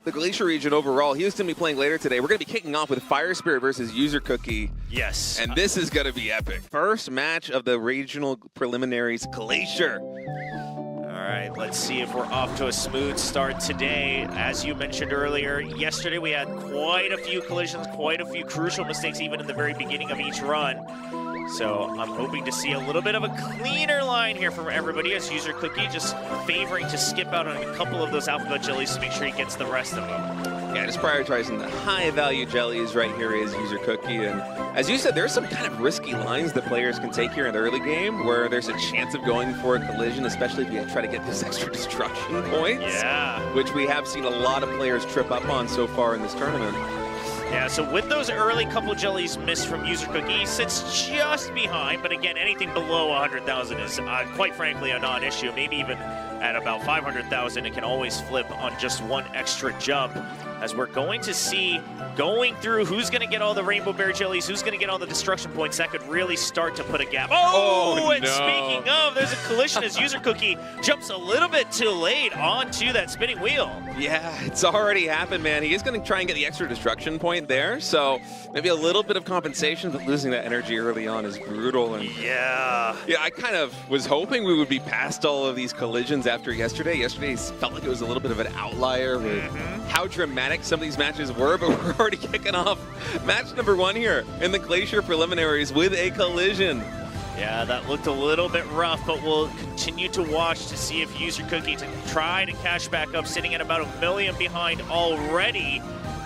the Glacier region overall. He was going to be playing later today. We're going to be kicking off with Fire Spirit versus User Cookie. Yes. And this is going to be epic. First match of the regional preliminaries, Glacier. All right, let's see if we're off to a smooth start today. As you mentioned earlier, yesterday we had quite a few collisions, quite a few crucial mistakes even in the very beginning of each run. So I'm hoping to see a little bit of a cleaner line here from everybody as User Cookie just favoring to skip out on a couple of those alphabet jellies to make sure he gets the rest of them. Yeah, just prioritizing the high-value jellies right here is User Cookie. And as you said, there's some kind of risky lines that players can take here in the early game where there's a chance of going for a collision, especially if you try to get this extra destruction points. Yeah. Which we have seen a lot of players trip up on so far in this tournament. Yeah, so with those early couple jellies missed from User Cookie, he sits just behind, but again, anything below 100,000 is quite frankly a non-issue. Maybe even at about 500,000, it can always flip on just one extra jump, as we're going to see going through who's going to get all the Rainbow Bear jellies, who's going to get all the destruction points. That could really start to put a gap. Oh, and no. Speaking of, there's a collision as User Cookie jumps a little bit too late onto that spinning wheel. Yeah, it's already happened, man. He is going to try and get the extra destruction point there, so maybe a little bit of compensation, but losing that energy early on is brutal. And yeah, I kind of was hoping we would be past all of these collisions after yesterday. Yesterday felt like it was a little bit of an outlier with how dramatic some of these matches were, but we're already kicking off match number 1 here in the Glacier preliminaries with a collision. Yeah, that looked a little bit rough, but we'll continue to watch to see if User Cookie to try to cash back up, sitting at about 1 million behind already.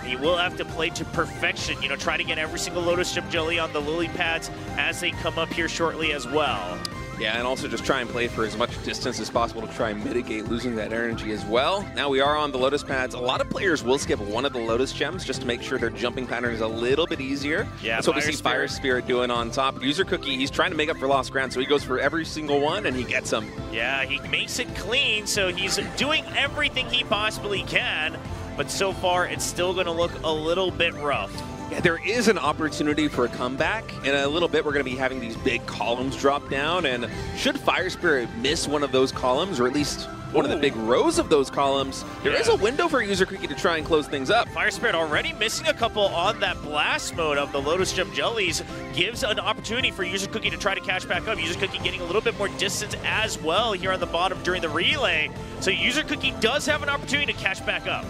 He will have to play to perfection, try to get every single Lotus Gem jelly on the lily pads as they come up here shortly as well. Yeah, and also just try and play for as much distance as possible to try and mitigate losing that energy as well. Now we are on the Lotus pads. A lot of players will skip one of the Lotus Gems just to make sure their jumping pattern is a little bit easier. Yeah, that's what we see Fire Spirit doing on top. User Cookie, he's trying to make up for lost ground, so he goes for every single one, and he gets them. Yeah, he makes it clean, so he's doing everything he possibly can, but so far it's still going to look a little bit rough. Yeah, there is an opportunity for a comeback. In a little bit, we're going to be having these big columns drop down, and should Fire Spirit miss one of those columns, or at least one of the big rows of those columns, there is a window for User Cookie to try and close things up. Fire Spirit already missing a couple on that blast mode of the Lotus Gem jellies gives an opportunity for User Cookie to try to catch back up. User Cookie getting a little bit more distance as well here on the bottom during the relay. So User Cookie does have an opportunity to catch back up.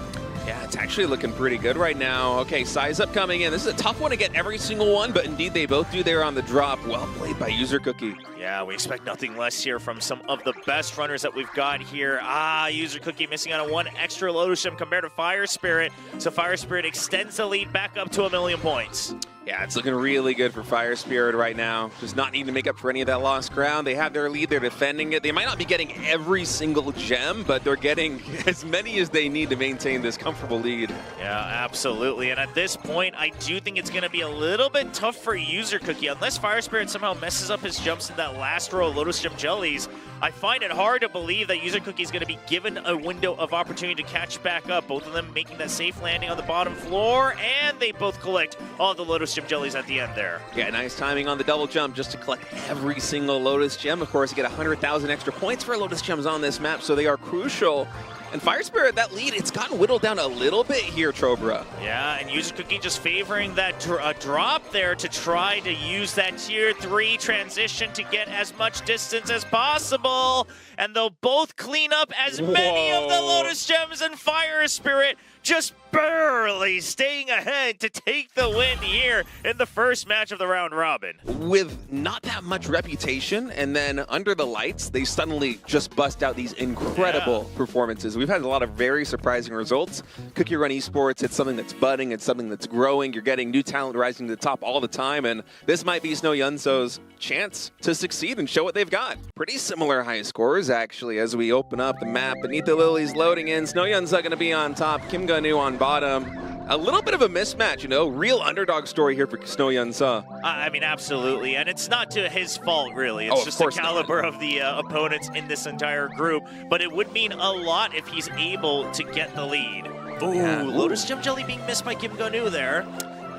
Yeah, it's actually looking pretty good right now. Okay, Size Up coming in. This is a tough one to get every single one, but indeed they both do there on the drop. Well played by User Cookie. Yeah, we expect nothing less here from some of the best runners that we've got here. User Cookie missing out on one extra Lotus Gem compared to Fire Spirit. So Fire Spirit extends the lead back up to 1 million points. Yeah, it's looking really good for Fire Spirit right now. Does not need to make up for any of that lost ground. They have their lead. They're defending it. They might not be getting every single gem, but they're getting as many as they need to maintain this comfortable lead. Yeah, absolutely. And at this point, I do think it's going to be a little bit tough for User Cookie. Unless Fire Spirit somehow messes up his jumps in that last row of Lotus Gem jellies, I find it hard to believe that User Cookie is going to be given a window of opportunity to catch back up. Both of them making that safe landing on the bottom floor, and they both collect all the Lotus Gem jellies at the end there. Yeah, nice timing on the double jump just to collect every single Lotus Gem. Of course, you get 100,000 extra points for Lotus Gems on this map, so they are crucial. And Fire Spirit, that lead, it's gotten whittled down a little bit here, Trobra. Yeah, and User Cookie just favoring that drop there to try to use that Tier 3 transition to get as much distance as possible. And they'll both clean up as many of the Lotus Gems, and Fire Spirit just barely staying ahead to take the win here in the first match of the round robin. With not that much reputation, and then under the lights, they suddenly just bust out these incredible performances. We've had a lot of very surprising results. Cookie Run Esports, it's something that's budding, it's something that's growing. You're getting new talent rising to the top all the time, and this might be Snow Yunso's chance to succeed and show what they've got. Pretty similar high scores, actually, as we open up the map. Beneath the Lilies loading in. Snow Yunso going to be on top, Kim Ganu on bottom. A little bit of a mismatch, real underdog story here for Snow Yunso. I mean, absolutely, and it's not to his fault, really. It's just the caliber of the opponents in this entire group, but it would mean a lot if he's able to get the lead. Ooh, Lotus Gem Jelly being missed by Kim Gonu there.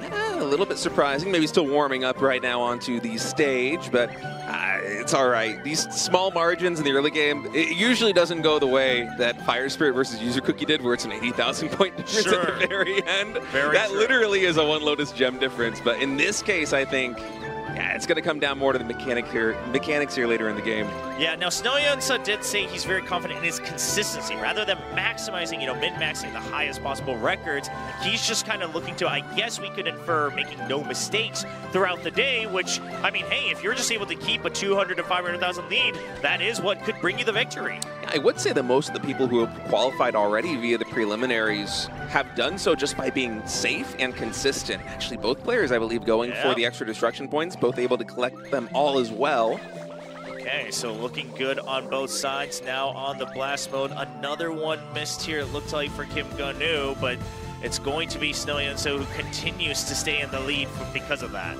Yeah, a little bit surprising. Maybe still warming up right now onto the stage, but it's all right. These small margins in the early game, it usually doesn't go the way that Fire Spirit versus User Cookie did, where it's an 80,000 point difference at the very end. That literally is a 1 Lotus Gem difference. But in this case, I think, yeah, it's going to come down more to the mechanics here later in the game. Yeah, now Snowyunsa did say he's very confident in his consistency. Rather than maximizing, min-maxing the highest possible records, he's just kind of looking to, I guess we could infer, making no mistakes throughout the day, which, I mean, hey, if you're just able to keep a 200 to 500,000 lead, that is what could bring you the victory. I would say that most of the people who have qualified already via the preliminaries have done so just by being safe and consistent. Actually, both players, I believe, going for the extra destruction points, both able to collect them all as well. Okay, so looking good on both sides. Now on the blast mode, another one missed here, it looked like, for Kim Gun-woo, but it's going to be Snowyunsa who continues to stay in the lead because of that.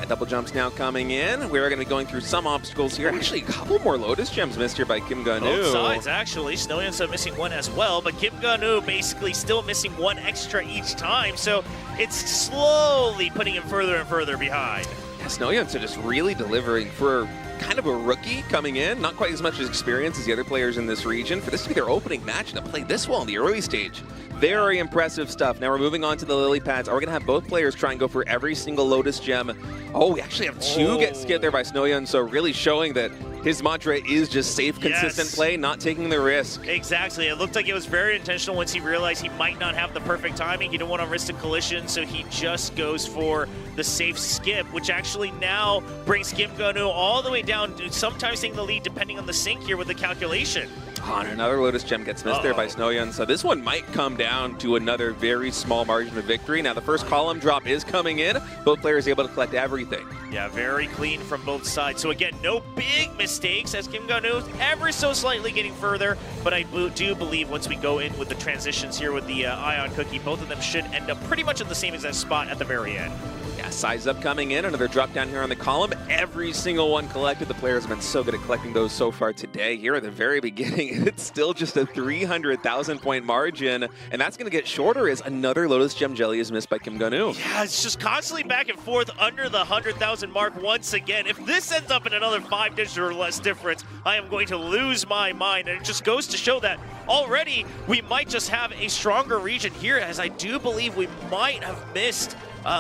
Double jumps now coming in. We're going to be going through some obstacles here. Actually, a couple more Lotus Gems missed here by Kim Gun-woo. Both sides, actually. Snowyunsa missing one as well, but Kim Gun-woo basically still missing one extra each time, so it's slowly putting him further and further behind. Yeah, Snowyunsa just really delivering for kind of a rookie coming in. Not quite as much experience as the other players in this region. For this to be their opening match and to play this well in the early stage. Very impressive stuff. Now we're moving on to the lily pads. Are we going to have both players try and go for every single Lotus Gem? Oh, we actually have two get skipped there by Snowyunsa, so really showing that his mantra is just safe, consistent play, not taking the risk. Exactly. It looked like it was very intentional once he realized he might not have the perfect timing. He didn't want to risk a collision, so he just goes for the safe skip, which actually now brings Kim Gun-woo all the way down, sometimes taking the lead depending on the sync here with the calculation. Oh, and another Lotus Gem gets missed there by Snowyunsa. So this one might come down to another very small margin of victory. Now the first column drop is coming in. Both players able to collect everything. Yeah, very clean from both sides. So again, no big mistakes as Kim Gun-woo ever so slightly getting further. But I do believe once we go in with the transitions here with the Ion Cookie, both of them should end up pretty much at the same exact spot at the very end. Yeah, size up coming in. Another drop down here on the column. Every single one collected. The players have been so good at collecting those so far today. Here at the very beginning, it's still just a 300,000 point margin. And that's going to get shorter as another Lotus Gem Jelly is missed by Kim Gun-woo. Yeah, it's just constantly back and forth under the 100,000 mark once again. If this ends up in another 5 digit or less difference, I am going to lose my mind. And it just goes to show that already we might just have a stronger region here, as I do believe we might have missed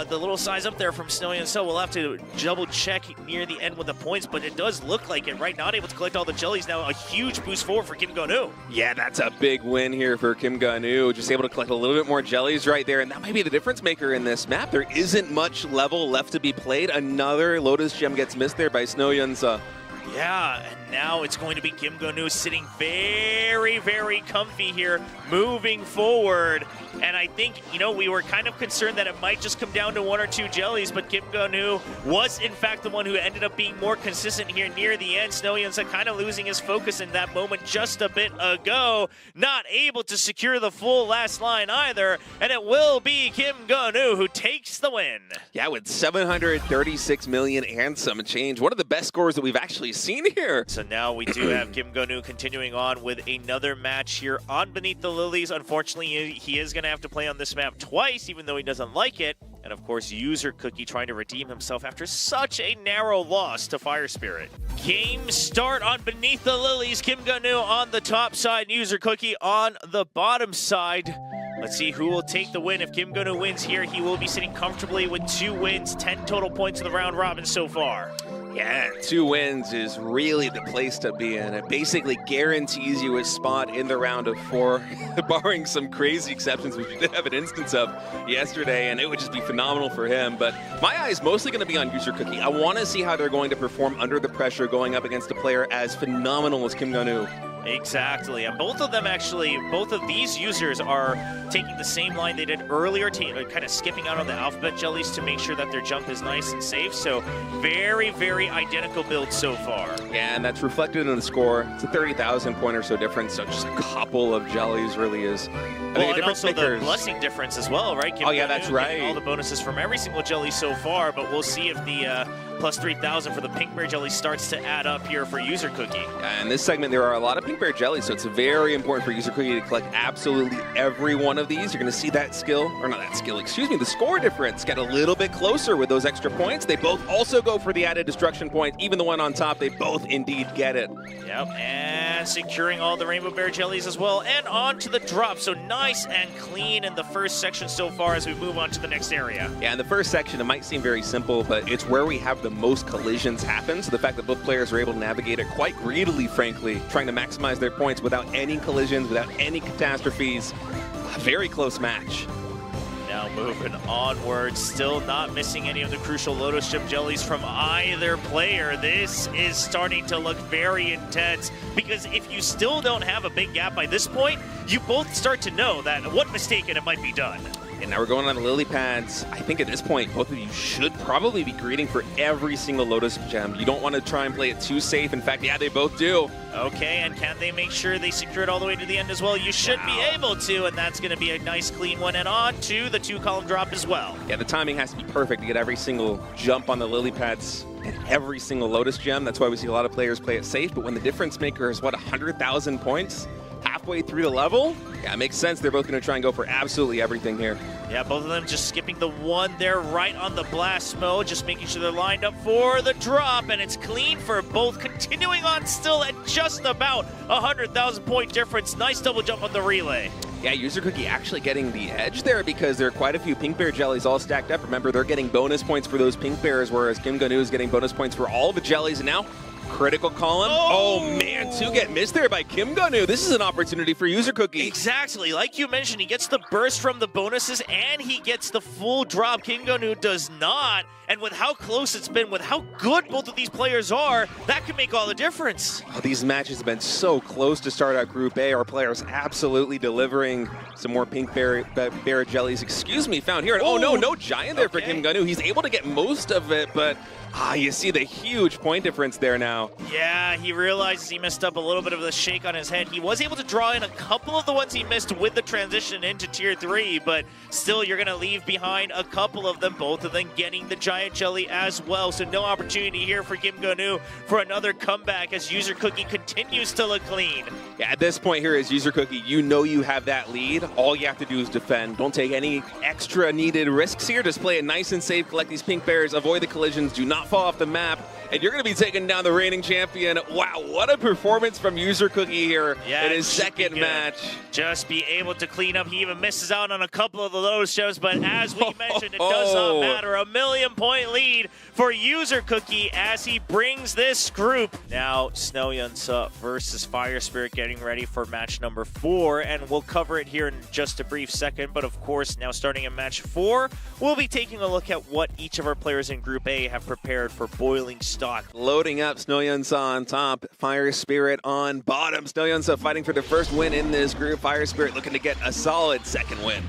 the little size up there from Snowyunsa. So we'll have to double check near the end with the points, but it does look like it, right? Not able to collect all the jellies. Now a huge boost forward for Kim Gun-woo. Yeah, that's a big win here for Kim Gun-woo. Just able to collect a little bit more jellies right there, and that might be the difference maker in this map. There isn't much level left to be played. Another Lotus Gem gets missed there by Snowyunsa. Yeah, and now it's going to be Kim Gun-woo sitting very, very comfy here, moving forward. And I think, we were kind of concerned that it might just come down to 1 or 2 jellies, but Kim Gun-woo was, in fact, the one who ended up being more consistent here near the end. Snowyunsa kind of losing his focus in that moment just a bit ago, not able to secure the full last line either, and it will be Kim Gun-woo who takes the win. Yeah, with 736 million and some change. One of the best scores that we've actually seen here. So now we do have Kim Gun-woo continuing on with another match here on Beneath the Lilies. Unfortunately, he is going to have to play on this map twice, even though he doesn't like it. And of course, User Cookie trying to redeem himself after such a narrow loss to Fire Spirit. Game start on Beneath the Lilies. Kim Gun-woo on the top side, User Cookie on the bottom side. Let's see who will take the win. If Kim Gun-woo wins here, he will be sitting comfortably with 2 wins, 10 total points in the round robin so far. Yeah, 2 wins is really the place to be in. It basically guarantees you a spot in the round of 4, barring some crazy exceptions, which we did have an instance of yesterday, and it would just be phenomenal for him. But my eye is mostly going to be on User Cookie. I want to see how they're going to perform under the pressure going up against a player as phenomenal as Kim Gun-woo. Exactly, and both of them actually, both of these users are taking the same line they did earlier, kind of skipping out on the alphabet jellies to make sure that their jump is nice and safe. So very, very identical builds so far. Yeah, and that's reflected in the score. It's a 30,000 point or so difference, so just a couple of jellies really is. And also the blessing difference as well, right? Oh yeah, that's right. All the bonuses from every single jelly so far, but we'll see if the plus 3,000 for the pink bear jelly starts to add up here for User Cookie. In this segment, there are a lot of pink bear jellies, so it's very important for User Cookie to collect absolutely every one of these. You're going to see that skill, or not that skill, excuse me, the score difference get a little bit closer with those extra points. They both also go for the added destruction point. Even the one on top, they both indeed get it. Yep, and securing all the rainbow bear jellies as well, and on to the drop. So nice and clean in the first section so far as we move on to the next area. Yeah, in the first section, it might seem very simple, but it's where we have the most collisions happen. So the fact that both players are able to navigate it quite greedily, frankly, trying to maximize their points without any collisions, without any catastrophes. A very close match. Now moving onward, still not missing any of the crucial Lotus Gem jellies from either player. This is starting to look very intense because if you still don't have a big gap by this point, you both start to know that what mistake and it might be done. And now we're going on the lily pads. I think at this point, both of you should probably be greeting for every single Lotus Gem. You don't want to try and play it too safe. In fact, yeah, they both do. Okay, and can they make sure they secure it all the way to the end as well? You should be able to, and that's going to be a nice clean one. And on to the 2-column drop as well. Yeah, the timing has to be perfect to get every single jump on the lily pads and every single Lotus Gem. That's why we see a lot of players play it safe. But when the difference maker is, what, 100,000 points? Halfway through the level? Yeah, it makes sense. They're both going to try and go for absolutely everything here. Yeah, both of them just skipping the one there right on the blast mode, just making sure they're lined up for the drop, and it's clean for both, continuing on still at just about 100,000 point difference. Nice double jump on the relay. Yeah, User Cookie actually getting the edge there because there are quite a few pink bear jellies all stacked up. Remember, they're getting bonus points for those pink bears, whereas Kim Gun-woo is getting bonus points for all the jellies, and now critical column. Oh man, two get missed there by Kim Gun-woo. This is an opportunity for User Cookie. Exactly, like you mentioned, he gets the burst from the bonuses and he gets the full drop. Kim Gun-woo does not, and with how close it's been, with how good both of these players are, that could make all the difference. Oh, these matches have been so close to start out Group A. Our players absolutely delivering some more pink bear jellies, found here. And oh no, no giant there for Kim Gun-woo. He's able to get most of it, but you see the huge point difference there now. Yeah, he realizes he messed up a little bit of the shake on his head. He was able to draw in a couple of the ones he missed with the transition into Tier 3, but still you're going to leave behind a couple of them, both of them getting the giant jelly as well. So no opportunity here for Kim Gun-woo for another comeback as User Cookie continues to look clean. Yeah, at this point here as User Cookie, you know you have that lead. All you have to do is defend. Don't take any extra needed risks here. Just play it nice and safe, collect these pink bears, avoid the collisions, do not fall off the map, and you're going to be taking down the reigning champion. Wow, what a performance from User Cookie here in his second match. Just be able to clean up. He even misses out on a couple of the Lotus Gems, but as we mentioned, it does not matter. A 1,000,000-point lead for User Cookie as he brings this group. Now, Snow Yun-sup versus Fire Spirit getting ready for match number 4, and we'll cover it here in just a brief second. But of course, now starting in match 4, we'll be taking a look at what each of our players in Group A have prepared for boiling stock. Loading up, Snow Yun-sup on top, Fire Spirit on bottom. Snow Yun-sup fighting for the first win in this group. Fire Spirit looking to get a solid second win.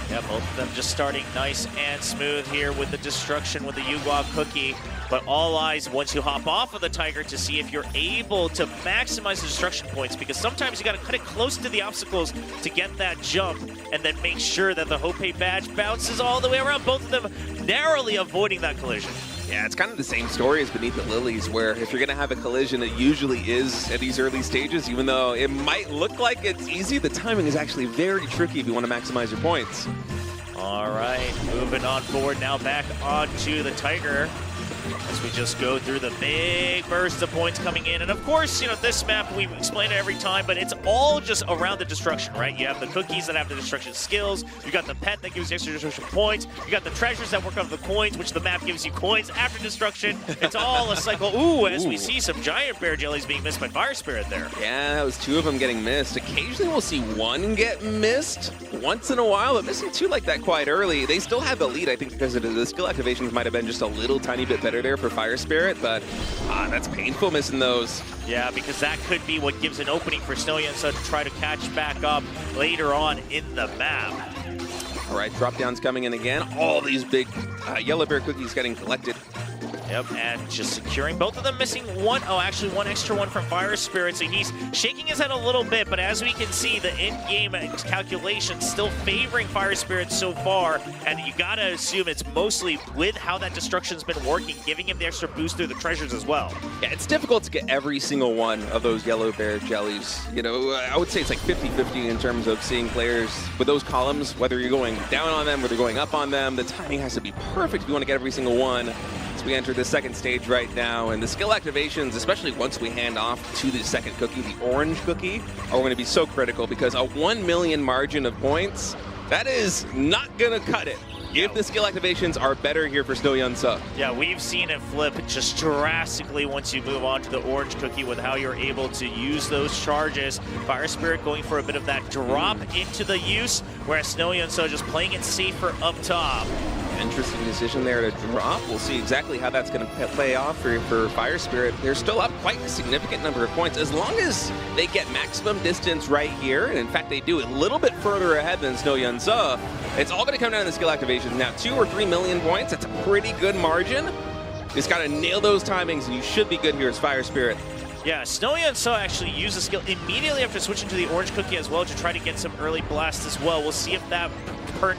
Yeah, both of them just starting nice and smooth here with the destruction with the Yugwa Cookie. But all eyes once you hop off of the Tiger to see if you're able to maximize the destruction points, because sometimes you got to cut it close to the obstacles to get that jump and then make sure that the Hope badge bounces all the way around, both of them narrowly avoiding that collision. Yeah, it's kind of the same story as Beneath the Lilies, where if you're going to have a collision, it usually is at these early stages. Even though it might look like it's easy, the timing is actually very tricky if you want to maximize your points. All right, moving on forward now, back onto the Tiger as we just go through the big burst of points coming in. And of course, you know, this map, we explain it every time, but it's all just around the destruction, right? You have the cookies that have the destruction skills, you got the pet that gives you extra destruction points, you got the treasures that work off the coins, which the map gives you coins after destruction. It's all a cycle. Ooh, as we see some giant bear jellies being missed by Fire Spirit there. Yeah, that was 2 of them getting missed. Occasionally we'll see 1 get missed once in a while, but missing 2 like that quite early. They still have the lead, I think, because the skill activations might have been just a little tiny bit better there for Fire Spirit, but that's painful missing those. Yeah, because that could be what gives an opening for Snow Yun-sup to try to catch back up later on in the map. All right, drop downs coming in again. All these big yellow bear cookies getting collected. Yep, and just securing both of them, missing one. Oh, actually one extra one from Fire Spirit, so he's shaking his head a little bit, but as we can see, the in-game calculations still favoring Fire Spirit so far, and you gotta assume it's mostly with how that destruction's been working, giving him the extra boost through the treasures as well. Yeah, it's difficult to get every single one of those yellow bear jellies. You know, I would say it's like 50-50 in terms of seeing players with those columns, whether you're going down on them, whether you're going up on them. The timing has to be perfect if you want to get every single one. As we enter the second stage right now, and the skill activations, especially once we hand off to the second cookie, the orange cookie, are going to be so critical because a 1 million margin of points, that is not going to cut it. If the skill activations are better here for Snow-Yun-Suh. Yeah, we've seen it flip just drastically once you move on to the orange cookie with how you're able to use those charges. Fire Spirit going for a bit of that drop into the use, whereas Snow-Yun-Suh just playing it safer up top. Interesting decision there to drop. We'll see exactly how that's going to play off for Fire Spirit. They're still up quite a significant number of points. As long as they get maximum distance right here, and in fact they do a little bit further ahead than Snow-Yun-Suh, it's all going to come down to the skill activations. Now, 2 or 3 million points, that's a pretty good margin. Just got to nail those timings, and you should be good here as Fire Spirit. Yeah, Snow-Yun-Suh actually used the skill immediately after switching to the orange cookie as well to try to get some early blast as well. We'll see if that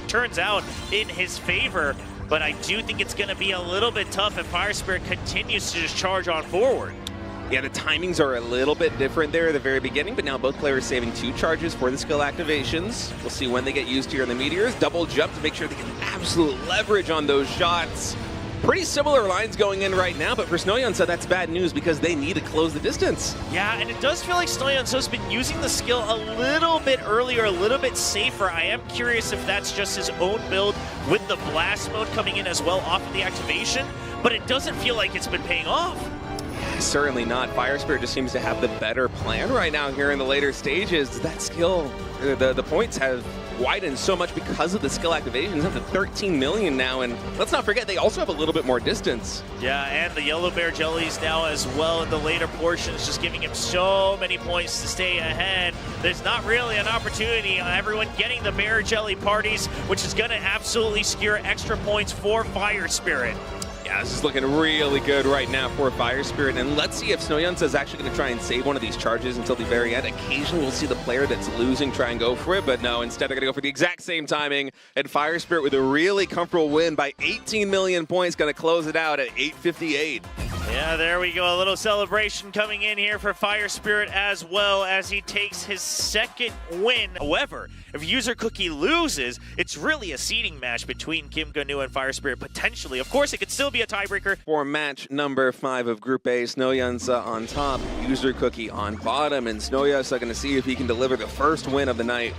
turns out in his favor, but I do think it's going to be a little bit tough if Fire Spirit continues to just charge on forward. Yeah, the timings are a little bit different there at the very beginning, but now both players saving 2 charges for the skill activations. We'll see when they get used here in the Meteors. Double jump to make sure they get absolute leverage on those shots. Pretty similar lines going in right now, but for Snow-Yun-Suh, that's bad news because they need to close the distance. Yeah, and it does feel like Snow-Yun-Suh's been using the skill a little bit earlier, a little bit safer. I am curious if that's just his own build with the blast mode coming in as well off of the activation, but it doesn't feel like it's been paying off. Certainly not. Fire Spirit just seems to have the better plan right now here in the later stages. That skill, the points have widened so much because of the skill activations, up to 13 million now, and let's not forget they also have a little bit more distance. Yeah, and the yellow bear jellies now as well in the later portions, just giving him so many points to stay ahead. There's not really an opportunity on everyone getting the bear jelly parties, which is going to absolutely secure extra points for Fire Spirit. Yeah, this is looking really good right now for Fire Spirit, and let's see if Snow-Yun-Suh is actually going to try and save one of these charges until the very end. Occasionally we'll see the player that's losing try and go for it, but no, instead they're going to go for the exact same timing, and Fire Spirit with a really comfortable win by 18 million points, going to close it out at 858. Yeah, there we go. A little celebration coming in here for Fire Spirit as well as he takes his second win. However, if User Cookie loses, it's really a seeding match between Kim Ganu and Fire Spirit potentially. Of course, it could still be a tiebreaker. For match number 5 of Group A, Snow-Yun-Suh on top, User Cookie on bottom, and Snow-Yun-Suh going to see if he can deliver the first win of the night.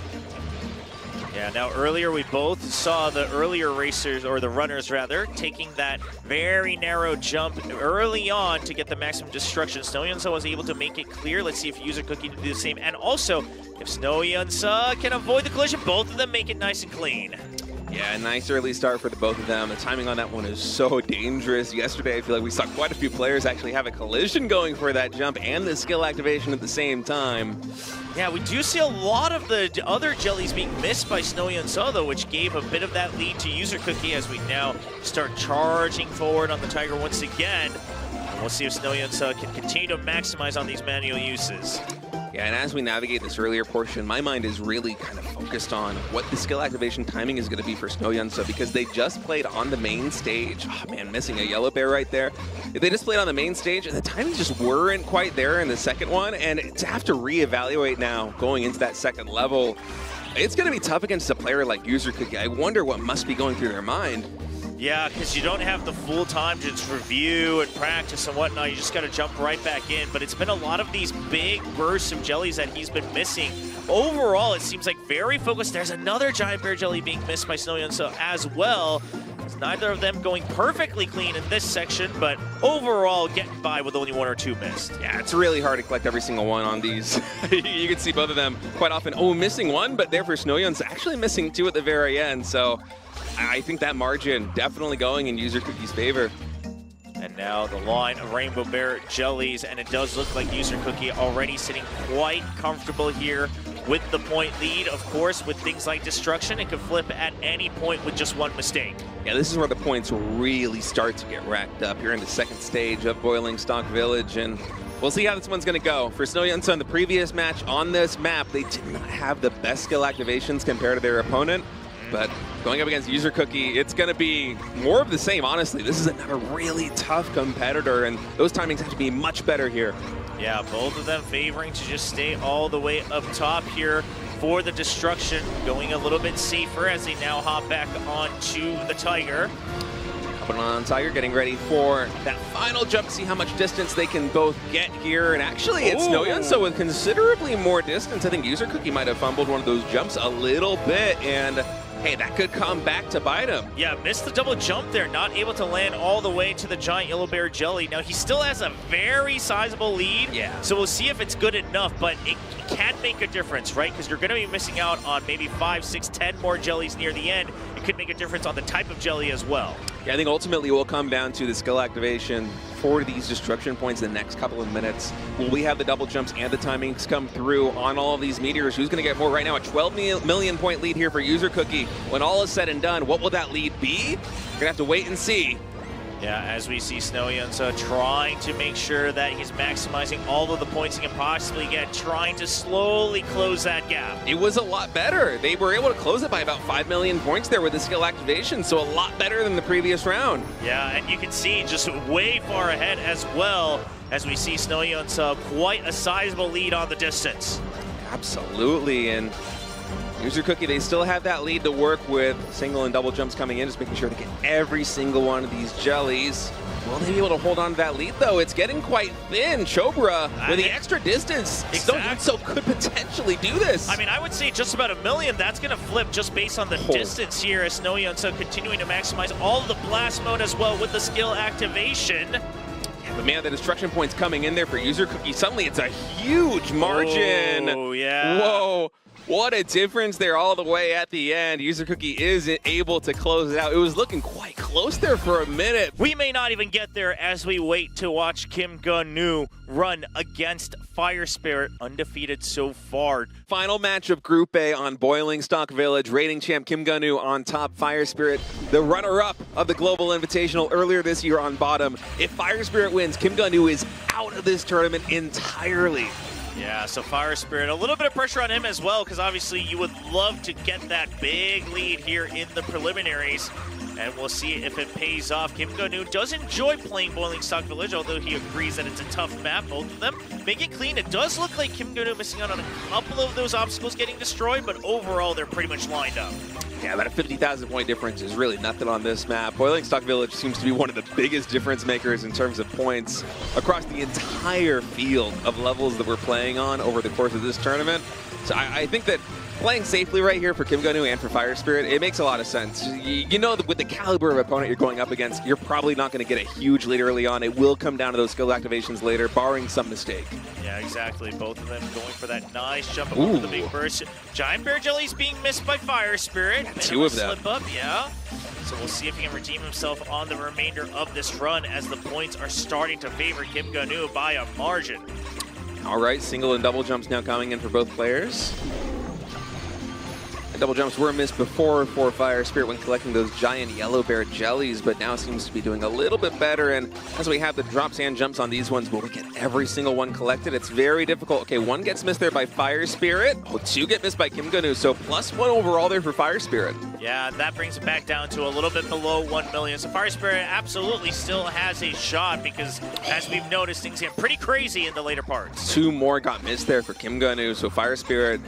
Yeah, now earlier we both saw the earlier racers, or the runners rather, taking that very narrow jump early on to get the maximum destruction. Snow-Yun-Suh was able to make it clear. Let's see if User Cookie can do the same. And also, if Snow-Yun-Suh can avoid the collision, both of them make it nice and clean. Yeah, nice early start for the both of them. The timing on that one is so dangerous. Yesterday, I feel like we saw quite a few players actually have a collision going for that jump and the skill activation at the same time. Yeah, we do see a lot of the other jellies being missed by Snow-Yun-Suh, though, which gave a bit of that lead to User Cookie as we now start charging forward on the Tiger once again. And we'll see if Snow-Yun-Suh can continue to maximize on these manual uses. Yeah, and as we navigate this earlier portion, my mind is really kind of focused on what the skill activation timing is going to be for Snow-Yun-Suh because they just played on the main stage. Oh man, missing a yellow bear right there. They just played on the main stage and the timings just weren't quite there in the second one, and to have to reevaluate now going into that second level, it's going to be tough against a player like User Cookie. I wonder what must be going through their mind. Yeah, because you don't have the full time to just review and practice and whatnot. You just got to jump right back in. But it's been a lot of these big bursts of jellies that he's been missing. Overall, it seems like very focused. There's another giant bear jelly being missed by Snow-Yun-Suh as well. It's neither of them going perfectly clean in this section, but overall getting by with only 1 or 2 missed. Yeah, it's really hard to collect every single one on these. You can see both of them quite often. Oh, missing one, but there for Snow-Yun-Suh actually missing 2 at the very end. So I think that margin definitely going in User Cookie's favor. And now the line of Rainbow Bear jellies, and it does look like User Cookie already sitting quite comfortable here with the point lead. Of course, with things like destruction, it could flip at any point with just one mistake. Yeah, this is where the points really start to get racked up here in the second stage of Boiling Stock Village, and we'll see how this one's going to go. For Snow Yunsun, the previous match on this map, they did not have the best skill activations compared to their opponent, but going up against User Cookie, it's going to be more of the same, honestly. This is another really tough competitor, and those timings have to be much better here. Yeah, both of them favoring to just stay all the way up top here for the destruction, going a little bit safer as they now hop back onto the Tiger. Hopping on Tiger, getting ready for that final jump, see how much distance they can both get here. And actually, it's Snow Yunsun with considerably more distance. I think User Cookie might have fumbled one of those jumps a little bit, and hey, that could come back to bite him. Yeah, missed the double jump there, not able to land all the way to the giant yellow bear jelly. Now, he still has a very sizable lead, so we'll see if it's good enough, but it can make a difference, right? Because you're going to be missing out on maybe 5, 6, 10 more jellies near the end. It could make a difference on the type of jelly as well. Yeah, I think ultimately it will come down to the skill activation for these destruction points in the next couple of minutes. Will we have the double jumps and the timings come through on all of these meteors? Who's going to get more right now? A 12 million point lead here for User Cookie. When all is said and done, what will that lead be? We're going to have to wait and see. Yeah, as we see Snow Yunsun trying to make sure that he's maximizing all of the points he can possibly get, trying to slowly close that gap. It was a lot better. They were able to close it by about 5 million points there with the skill activation, so a lot better than the previous round. Yeah, and you can see just way far ahead as well, as we see Snow Yunsun quite a sizable lead on the distance. Absolutely, and User Cookie, they still have that lead to work with. Single and double jumps coming in, just making sure they get every single one of these jellies. Will they be able to hold on to that lead, though? It's getting quite thin. Chobra, with the extra distance, Snow Yunsun could potentially do this. I mean, I would say just about a million. That's going to flip just based on the distance here, as Snow Yunsun continuing to maximize all of the blast mode as well with the skill activation. But man, the destruction points coming in there for User Cookie. Suddenly, it's a huge margin. Oh, yeah. Whoa. What a difference there all the way at the end. User Cookie is able to close it out. It was looking quite close there for a minute. We may not even get there as we wait to watch Kim Gun-nu run against Fire Spirit, undefeated so far. Final match of Group A on Boiling Stock Village. Reigning champ Kim Gun-nu on top, Fire Spirit, the runner-up of the Global Invitational earlier this year on bottom. If Fire Spirit wins, Kim Gun-nu is out of this tournament entirely. Yeah, so Fire Spirit, a little bit of pressure on him as well, because obviously you would love to get that big lead here in the preliminaries, and we'll see if it pays off. Kim Gun-nu does enjoy playing Boiling Stock Village, although he agrees that it's a tough map, both of them. Make it clean. It does look like Kim Gun-nu missing out on a couple of those obstacles getting destroyed, but overall they're pretty much lined up. Yeah, about a 50,000 point difference is really nothing on this map. Boiling Stock Village seems to be one of the biggest difference makers in terms of points across the entire field of levels that we're playing on over the course of this tournament. So I think that playing safely right here for Kim Gun-nu and for Fire Spirit, it makes a lot of sense. You know that with the caliber of opponent you're going up against, you're probably not going to get a huge lead early on. It will come down to those skill activations later, barring some mistake. Yeah, exactly. Both of them going for that nice jump over the big burst. Giant Bear Jelly's being missed by Fire Spirit. Two of them. Slip up, yeah. So we'll see if he can redeem himself on the remainder of this run, as the points are starting to favor Kim Gun-nu by a margin. All right, single and double jumps now coming in for both players. The double jumps were missed before for Fire Spirit when collecting those giant yellow bear jellies, but now seems to be doing a little bit better. And as we have the drops and jumps on these ones, will we get every single one collected? It's very difficult. Okay, one gets missed there by Fire Spirit. Oh, two get missed by Kim Gun-nu, so +1 overall there for Fire Spirit. Yeah, that brings it back down to a little bit below 1 million. So Fire Spirit absolutely still has a shot, because as we've noticed, things get pretty crazy in the later parts. Two more got missed there for Kim Gun-nu, so Fire Spirit,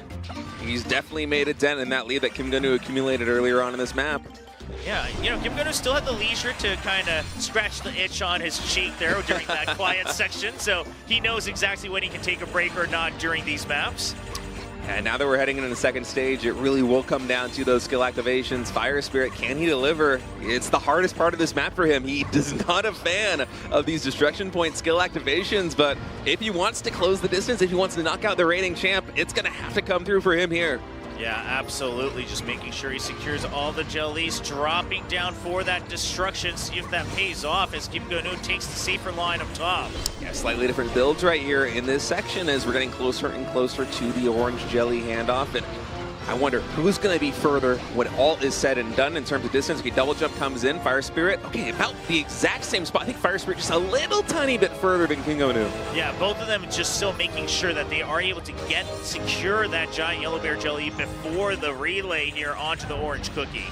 he's definitely made a dent in that lead that Kim Gun-nu accumulated earlier on in this map. Yeah, you know, Kim Gun-nu still had the leisure to kind of scratch the itch on his cheek there during that quiet section, so he knows exactly when he can take a break or not during these maps. And now that we're heading into the second stage, it really will come down to those skill activations. Fire Spirit, can he deliver? It's the hardest part of this map for him. He is not a fan of these destruction point skill activations, but if he wants to close the distance, if he wants to knock out the reigning champ, it's going to have to come through for him here. Yeah, absolutely. Just making sure he secures all the jellies, dropping down for that destruction. See if that pays off as Kim Go-nu takes the safer line up top. Yeah, slightly different builds right here in this section as we're getting closer and closer to the orange jelly handoff. And I wonder who's going to be further when all is said and done in terms of distance. Okay, double jump comes in, Fire Spirit. Okay, about the exact same spot. I think Fire Spirit just a little tiny bit further than Kim Go-nu. Yeah, both of them just still making sure that they are able to secure that giant yellow bear jelly before the relay here onto the orange cookie.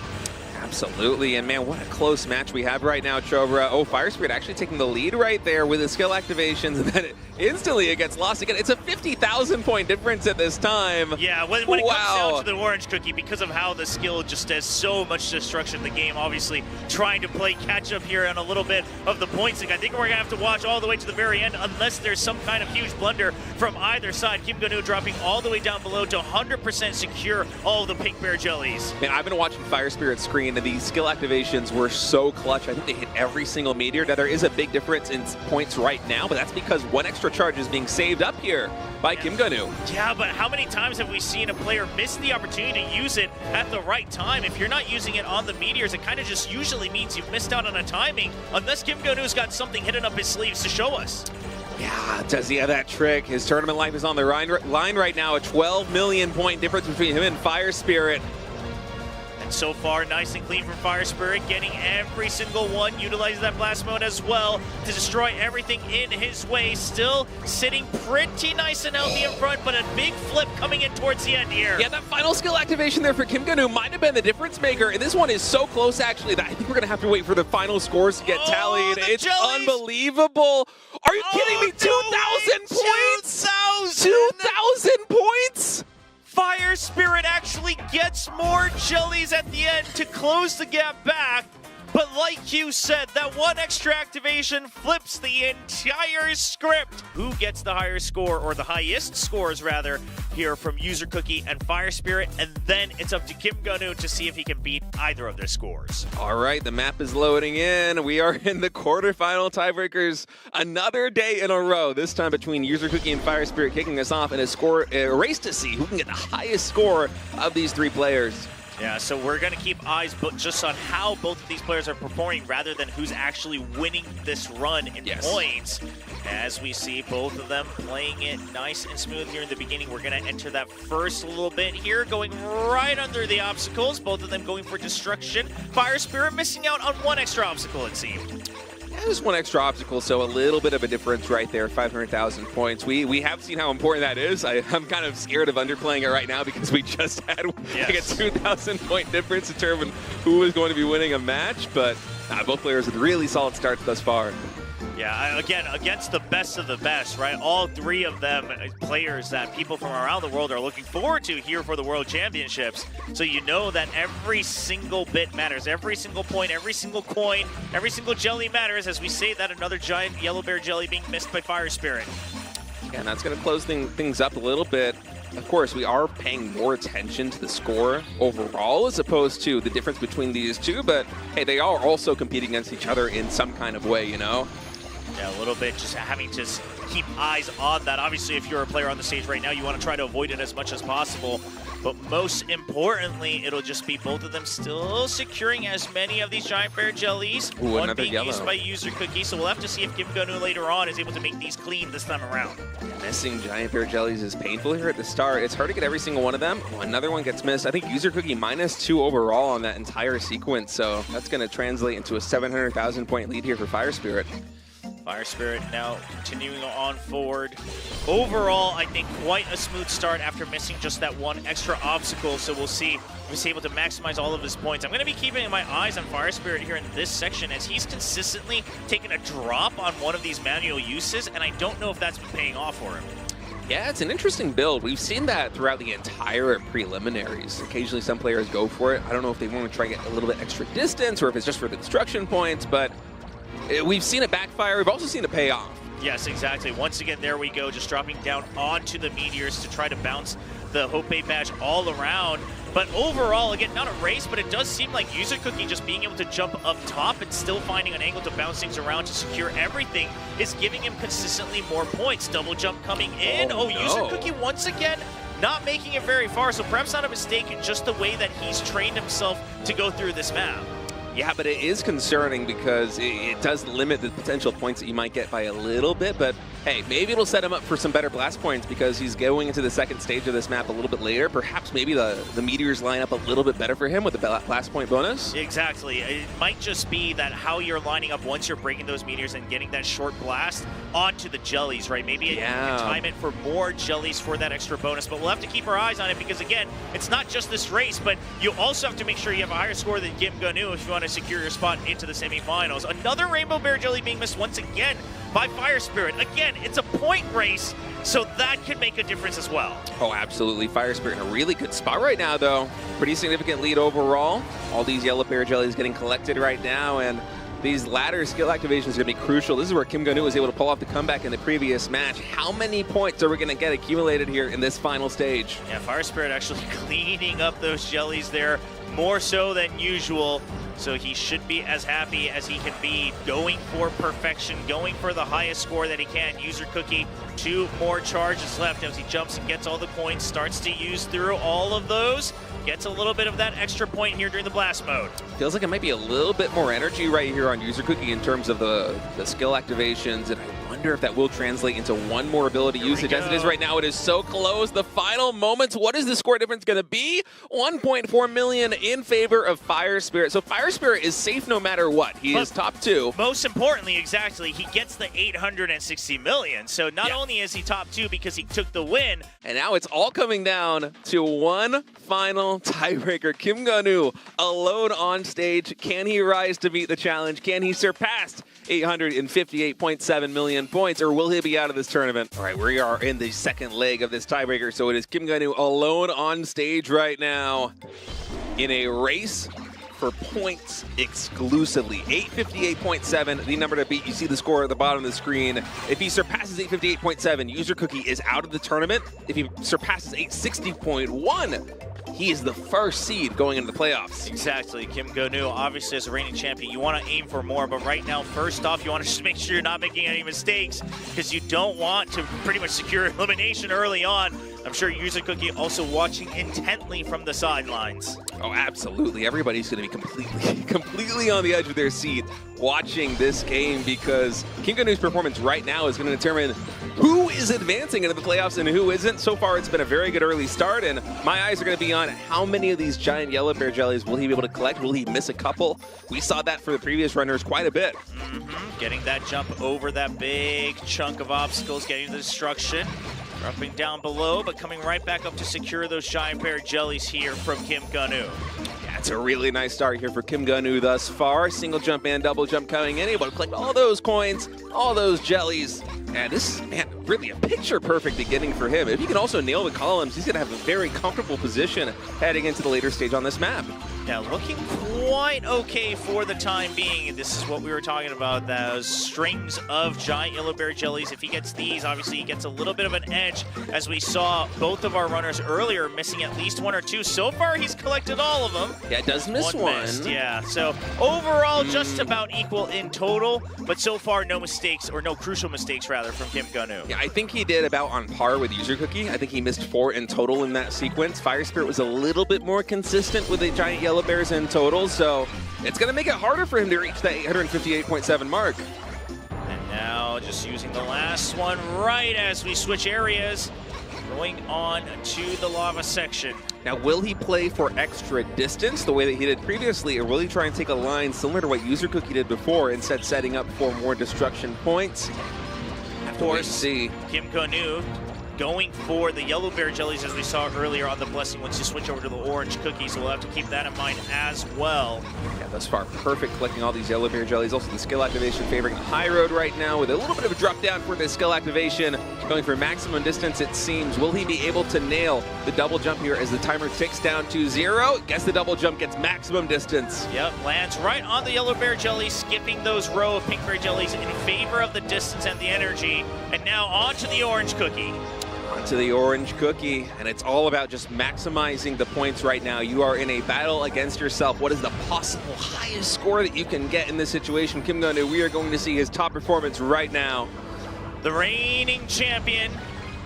Absolutely, and man, what a close match we have right now, Chobra. Oh, Fire Spirit actually taking the lead right there with his skill activations, and then instantly it gets lost again. It's a 50,000 point difference at this time. Yeah, when it comes down to the orange cookie, because of how the skill just does so much destruction in the game, obviously trying to play catch up here on a little bit of the points. I think we're going to have to watch all the way to the very end unless there's some kind of huge blunder from either side. Kim Go-nu dropping all the way down below to 100% secure all of the pink bear jellies. Man, I've been watching Fire Spirit screen, and these skill activations were so clutch. I think they hit every single meteor. Now, there is a big difference in points right now, but that's because one extra charge is being saved up here by Kim Go-nu. Yeah, but how many times have we seen a player miss the opportunity to use it at the right time? If you're not using it on the meteors, it kind of just usually means you've missed out on a timing, unless Kim Go-nu's got something hidden up his sleeves to show us. Yeah, does he have that trick? His tournament life is on the line right now. A 12 million point difference between him and Fire Spirit. And so far, nice and clean from Fire Spirit, getting every single one, utilizes that blast mode as well to destroy everything in his way. Still sitting pretty nice and healthy in front, but a big flip coming in towards the end here. Yeah, that final skill activation there for Kim Go-nu might have been the difference maker. And this one is so close, actually, that I think we're going to have to wait for the final scores to get tallied. It's jellies. Unbelievable. Are you kidding me? 2,000 points? 2,000 points? Fire Spirit actually gets more jellies at the end to close the gap back. But like you said, that one extra activation flips the entire script. Who gets the higher score, or the highest scores rather, here from User Cookie and Fire Spirit, and then it's up to Kim Go-nu to see if he can beat either of their scores. All right, the map is loading in. We are in the quarterfinal tiebreakers, another day in a row, this time between User Cookie and Fire Spirit kicking us off in a race to see who can get the highest score of these three players. Yeah, so we're going to keep eyes just on how both of these players are performing rather than who's actually winning this run in points. As we see both of them playing it nice and smooth here in the beginning, we're going to enter that first little bit here, going right under the obstacles, both of them going for destruction. Fire Spirit missing out on one extra obstacle, it seemed. Just one extra obstacle, so a little bit of a difference right there, 500,000 points. We have seen how important that is. I'm kind of scared of underplaying it right now because we just had like a 2,000 point difference in terms of who is going to be winning a match, but both players with really solid starts thus far. Yeah, again, against the best of the best, right? All three of them players that people from around the world are looking forward to here for the World Championships. So you know that every single bit matters. Every single point, every single coin, every single jelly matters, as we say that another giant yellow bear jelly being missed by Fire Spirit. Yeah, and that's going to close things up a little bit. Of course, we are paying more attention to the score overall as opposed to the difference between these two, but hey, they are also competing against each other in some kind of way, you know? Yeah, a little bit, just having to keep eyes on that. Obviously, if you're a player on the stage right now, you want to try to avoid it as much as possible. But most importantly, it'll just be both of them still securing as many of these giant bear jellies. Ooh, one being yellow. used by User Cookie, so we'll have to see if Kim Go-nu later on is able to make these clean this time around. Missing giant bear jellies is painful here at the start. It's hard to get every single one of them. Oh, another one gets missed. I think User Cookie -2 overall on that entire sequence, so that's going to translate into a 700,000 point lead here for Fire Spirit. Fire Spirit now continuing on forward. Overall, I think quite a smooth start after missing just that one extra obstacle. So we'll see if he's able to maximize all of his points. I'm going to be keeping my eyes on Fire Spirit here in this section as he's consistently taken a drop on one of these manual uses, and I don't know if that's been paying off for him. Yeah, it's an interesting build. We've seen that throughout the entire preliminaries. Occasionally some players go for it. I don't know if they want to try to get a little bit extra distance or if it's just for the destruction points, but we've seen it backfire. We've also seen it pay off. Yes, exactly. Once again, there we go, just dropping down onto the meteors to try to bounce the Hope badge all around. But overall, again, not a race, but it does seem like User Cookie just being able to jump up top and still finding an angle to bounce things around to secure everything is giving him consistently more points. Double jump coming in. Oh, no. User Cookie once again not making it very far, so perhaps not a mistake in just the way that he's trained himself to go through this map. Yeah, but it is concerning because it does limit the potential points that you might get by a little bit, but hey, maybe it'll set him up for some better blast points because he's going into the second stage of this map a little bit later. Perhaps maybe the meteors line up a little bit better for him with the blast point bonus. Exactly. It might just be that how you're lining up once you're breaking those meteors and getting that short blast onto the jellies, right? Maybe you can time it for more jellies for that extra bonus, but we'll have to keep our eyes on it because, again, it's not just this race, but you also have to make sure you have a higher score than Kim Gonu if you want to secure your spot into the semifinals. Another Rainbow Bear Jelly being missed once again by Fire Spirit. Again, it's a point race, so that could make a difference as well. Oh, absolutely. Fire Spirit in a really good spot right now, though. Pretty significant lead overall. All these Yellow Bear Jellies getting collected right now, and these ladder skill activations are going to be crucial. This is where Kim Gonu was able to pull off the comeback in the previous match. How many points are we going to get accumulated here in this final stage? Yeah, Fire Spirit actually cleaning up those jellies there, more so than usual. So he should be as happy as he can be, going for perfection, going for the highest score that he can. User Cookie, 2 more charges left as he jumps and gets all the coins, starts to use through all of those. Gets a little bit of that extra point here during the blast mode. Feels like it might be a little bit more energy right here on User Cookie in terms of the skill activations, and I wonder if that will translate into one more ability usage. As it is right now, it is so close. The final moments, what is the score difference going to be? 1.4 million in favor of Fire Spirit. So Fire Spirit is safe no matter what. He is top 2. Most importantly, exactly, he gets the 860 million. So not only is he top 2 because he took the win. And now it's all coming down to one final tiebreaker. Kim Gonu alone on stage. Can he rise to meet the challenge? Can he surpass 858.7 million points, or will he be out of this tournament? All right, we are in the second leg of this tiebreaker, so it is Kim Gonu alone on stage right now in a race for points exclusively. 858.7, the number to beat. You see the score at the bottom of the screen. If he surpasses 858.7, User Cookie is out of the tournament. If he surpasses 860.1, he is the first seed going into the playoffs. Exactly. Kim Gonu, obviously as a reigning champion, you want to aim for more, but right now, first off, you want to just make sure you're not making any mistakes because you don't want to pretty much secure elimination early on. I'm sure User Cookie also watching intently from the sidelines. Oh, absolutely. Everybody's going to be completely on the edge of their seat watching this game because Kim Gonu's performance right now is going to determine who is advancing into the playoffs and who isn't. So far, it's been a very good early start, and my eyes are going to be on how many of these giant Yellow Bear Jellies will he be able to collect? Will he miss a couple? We saw that for the previous runners quite a bit. Getting that jump over that big chunk of obstacles, getting the destruction. Dropping down below, but coming right back up to secure those giant bear jellies here from Kim Gonu. Yeah, it's a really nice start here for Kim Gonu thus far. Single jump and double jump coming in. Able to collect all those coins, all those jellies. And this is, man, really a picture-perfect beginning for him. If he can also nail the columns, he's going to have a very comfortable position heading into the later stage on this map. Yeah, looking quite okay for the time being. This is what we were talking about, those strings of giant Yellow Bear Jellies. If he gets these, obviously he gets a little bit of an edge, as we saw both of our runners earlier missing at least 1 or 2. So far, he's collected all of them. Yeah, it does miss one. Missed, yeah, so overall, just about equal in total, but so far, no mistakes, or no crucial mistakes, rather, from Kim Gonu. Yeah, I think he did about on par with User Cookie. I think he missed 4 in total in that sequence. Fire Spirit was a little bit more consistent with the giant Yellow Bears in total, so it's going to make it harder for him to reach that 858.7 mark. And now just using the last one right as we switch areas, going on to the lava section. Now, will he play for extra distance the way that he did previously, or will he try and take a line similar to what User Cookie did before, instead setting up for more destruction points? Of course, Kim Gonu going for the Yellow Bear Jellies as we saw earlier on the Blessing once you switch over to the Orange Cookie, so we'll have to keep that in mind as well. Yeah, thus far, perfect collecting all these Yellow Bear Jellies. Also the skill activation favoring the high road right now with a little bit of a drop down for the skill activation. Going for maximum distance, it seems. Will he be able to nail the double jump here as the timer ticks down to 0? Guess the double jump gets maximum distance. Yep, lands right on the Yellow Bear Jellies, skipping those row of Pink Bear Jellies in favor of the distance and the energy. And now on to the Orange Cookie. To the Orange Cookie, and it's all about just maximizing the points right now. You are in a battle against yourself. What is the possible highest score that you can get in this situation? Kim Gonu, we are going to see his top performance right now. The reigning champion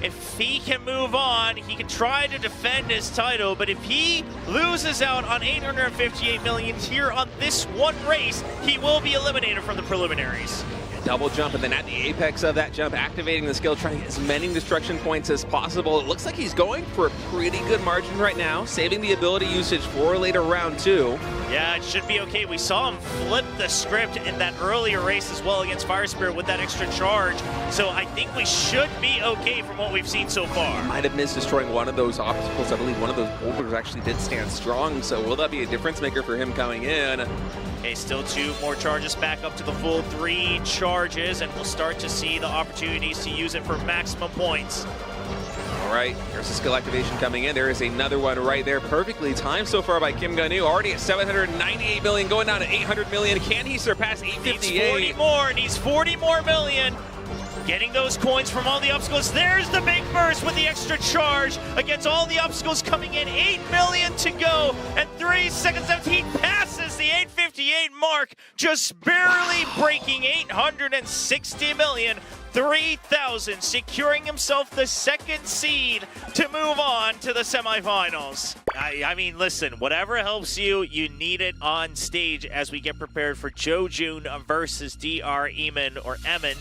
if he can move on, he can try to defend his title, but if he loses out on 858 million here on this one race, he will be eliminated from the preliminaries. Double jump, and then at the apex of that jump, activating the skill, trying to get as many destruction points as possible. It looks like he's going for a pretty good margin right now, saving the ability usage for later round 2. Yeah, it should be okay. We saw him flip the script in that earlier race as well against Fire Spirit with that extra charge. So I think we should be okay from what we've seen so far. Might have missed destroying one of those obstacles. I believe one of those boulders actually did stand strong. So will that be a difference maker for him coming in? Okay, still 2 more charges back up to the full 3 charges, and we'll start to see the opportunities to use it for maximum points. All right, here's the skill activation coming in. There is another one right there, perfectly timed so far by Kim Gun-Yu. Already at 798 million, going down to 800 million. Can he surpass 858? Needs 40 more, needs 40 more million. Getting those coins from all the obstacles. There's the big burst with the extra charge against all the obstacles coming in. 8 million to go, and 3 seconds left. He passes the 858 mark, just barely breaking 860 million. 3,000, securing himself the 2nd seed to move on to the semifinals. I mean, listen, whatever helps you, you need it on stage as we get prepared for Jojun versus DR Eamon or Emin.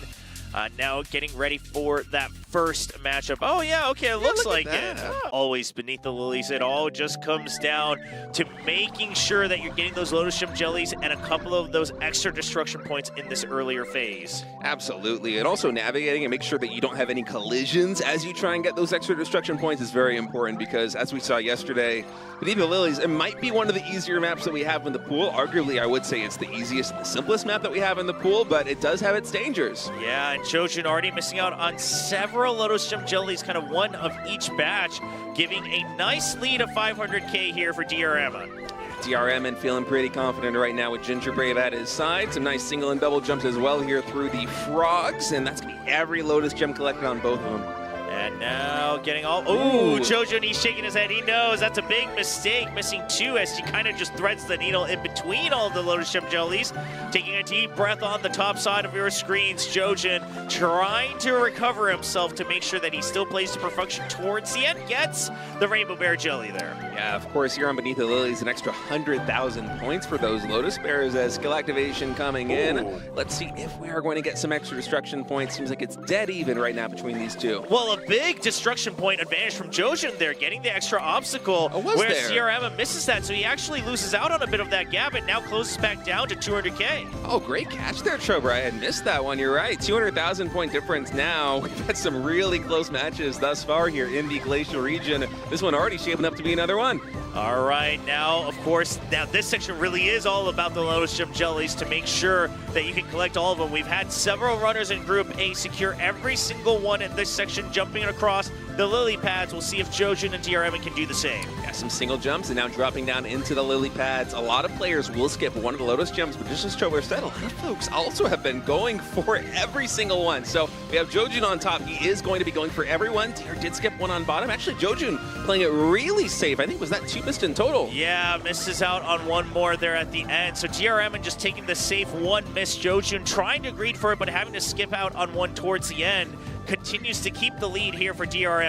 Now getting ready for that first matchup. Oh yeah, okay, it looks like it. Always beneath the lilies, it all just comes down to making sure that you're getting those Lotus Gem jellies and a couple of those extra destruction points in this earlier phase. Absolutely, and also navigating and make sure that you don't have any collisions as you try and get those extra destruction points is very important, because as we saw yesterday, Beneath the Lilies, it might be one of the easier maps that we have in the pool. Arguably, I would say it's the easiest and the simplest map that we have in the pool, but it does have its dangers. Yeah, and Jojun already missing out on several Lotus Gem jellies, kind of one of each batch, giving a nice lead of 500k here for DRM. DRM and feeling pretty confident right now with Ginger Brave at his side. Some nice single and double jumps as well here through the frogs, and that's going to be every Lotus Gem collected on both of them. And now getting all... Ooh, Jojun, he's shaking his head. He knows that's a big mistake, missing 2 as he kind of just threads the needle in between all of the Lotus Gem jellies. Taking a deep breath on the top side of your screens, Jojun trying to recover himself to make sure that he still plays to perfection towards the end. Gets the Rainbow Bear jelly there. Yeah, of course, here on Beneath the Lilies, an extra 100,000 points for those Lotus Bears as skill activation coming in. Let's see if we are going to get some extra destruction points. Seems like it's dead even right now between these two. Well, a big destruction point advantage from Jojun there, getting the extra obstacle, where CRM misses that, so he actually loses out on a bit of that gap and now closes back down to 200k. Oh, great catch there, Trober. I had missed that one. You're right. 200,000 point difference now. We've had some really close matches thus far here in the Glacial region. This one already shaping up to be another one. All right, now, of course, now this section really is all about the Lotus Gem jellies to make sure that you can collect all of them. We've had several runners in Group A secure every single one in this section, jumping across the lily pads. We'll see if Jojun and DRM can do the same. Yeah, some single jumps and now dropping down into the lily pads. A lot of players will skip one of the Lotus Gems, but just as Trober said, a lot of folks also have been going for every single one. So we have Jojun on top. He is going to be going for everyone. DR did skip one on bottom. Actually, Jojun playing it really safe. I think was that 2 missed in total. Yeah, misses out on one more there at the end. So DRM just taking the safe 1 miss. Jojun trying to greed for it, but having to skip out on one towards the end. Continues to keep the lead here for DRM.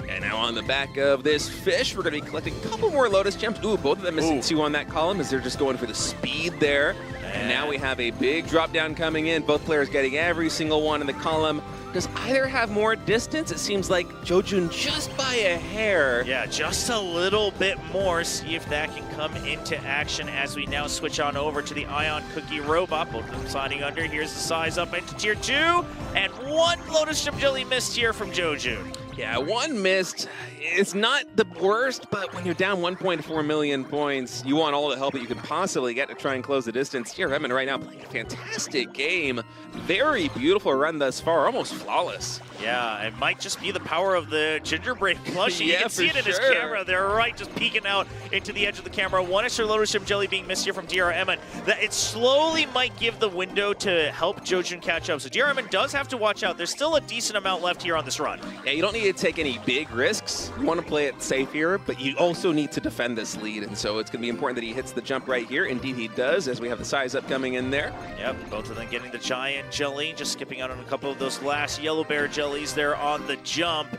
And now on the back of this fish, we're going to be collecting a couple more Lotus Gems. Ooh, both of them missing 2 on that column as they're just going for the speed there. And now we have a big drop down coming in. Both players getting every single one in the column. Does either have more distance? It seems like Jojun just by a hair. Yeah, just a little bit more. See if that can come into action as we now switch on over to the Ion Cookie Robot. Both of them sliding under. Here's the size up into Tier 2. And 1 Lotus Gem Jelly missed here from Jojun. Yeah, 1 missed. It's not the worst, but when you're down 1.4 million points, you want all the help that you can possibly get to try and close the distance. Here, Emin right now playing a fantastic game. Very beautiful run thus far, almost flawless. Yeah, it might just be the power of the Gingerbread plushie. Yeah, you can see it in his camera. They're right, just peeking out into the edge of the camera. 1 extra Lotus Gem Jelly being missed here from DRM. That it slowly might give the window to help Jojun catch up. So DRM does have to watch out. There's still a decent amount left here on this run. Yeah, you don't need want you to take any big risks. You want to play it safe here, but you also need to defend this lead. And so it's going to be important that he hits the jump right here. Indeed, he does, as we have the size up coming in there. Yep, both of them getting the giant jelly, just skipping out on a couple of those last yellow bear jellies there on the jump.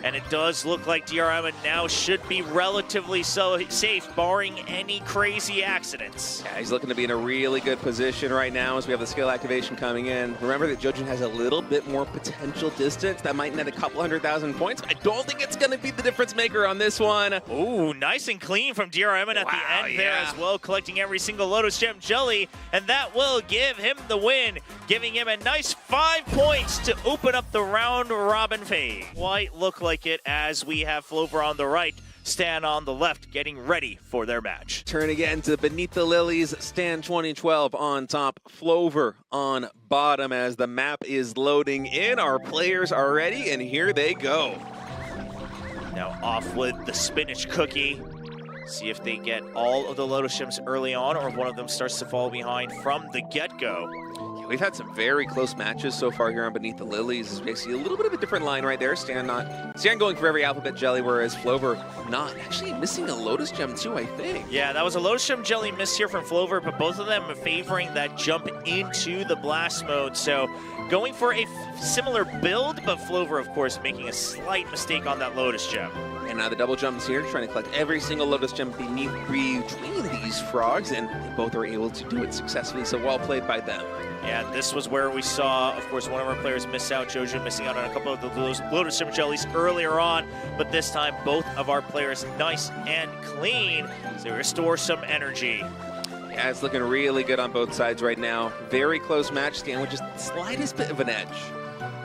And it does look like DRM now should be relatively safe, barring any crazy accidents. Yeah, he's looking to be in a really good position right now as we have the skill activation coming in. Remember that Jojin has a little bit more potential distance. That might net a couple 100,000 points. I don't think it's going to be the difference maker on this one. Ooh, nice and clean from DRM at the end there as well, collecting every single Lotus Gem jelly. And that will give him the win, giving him a nice 5 points to open up the round robin phase. Quite look like it as we have Flover on the right, Stan on the left, getting ready for their match. Turn again to Beneath the Lilies, Stan 2012 on top, Flover on bottom as the map is loading in. Our players are ready, and here they go. Now off with the spinach cookie. See if they get all of the Lotus Gems early on, or if one of them starts to fall behind from the get-go. We've had some very close matches so far here on Beneath the Lilies. As we see a little bit of a different line right there. Stan going for every alphabet jelly, whereas Flover not. Actually missing a Lotus Gem too, I think. Yeah, that was a Lotus Gem jelly miss here from Flover, but both of them favoring that jump into the blast mode. So going for a similar build, but Flover, of course, making a slight mistake on that Lotus Gem. And now the double jumps here, trying to collect every single Lotus Gem between these frogs, and they both are able to do it successfully, so well played by them. Yeah, this was where we saw, of course, one of our players miss out, Jojin missing out on a couple of those Lotus Gem jellies earlier on, but this time both of our players nice and clean to restore some energy. Yeah, it's looking really good on both sides right now. Very close match, Stan with just the slightest bit of an edge.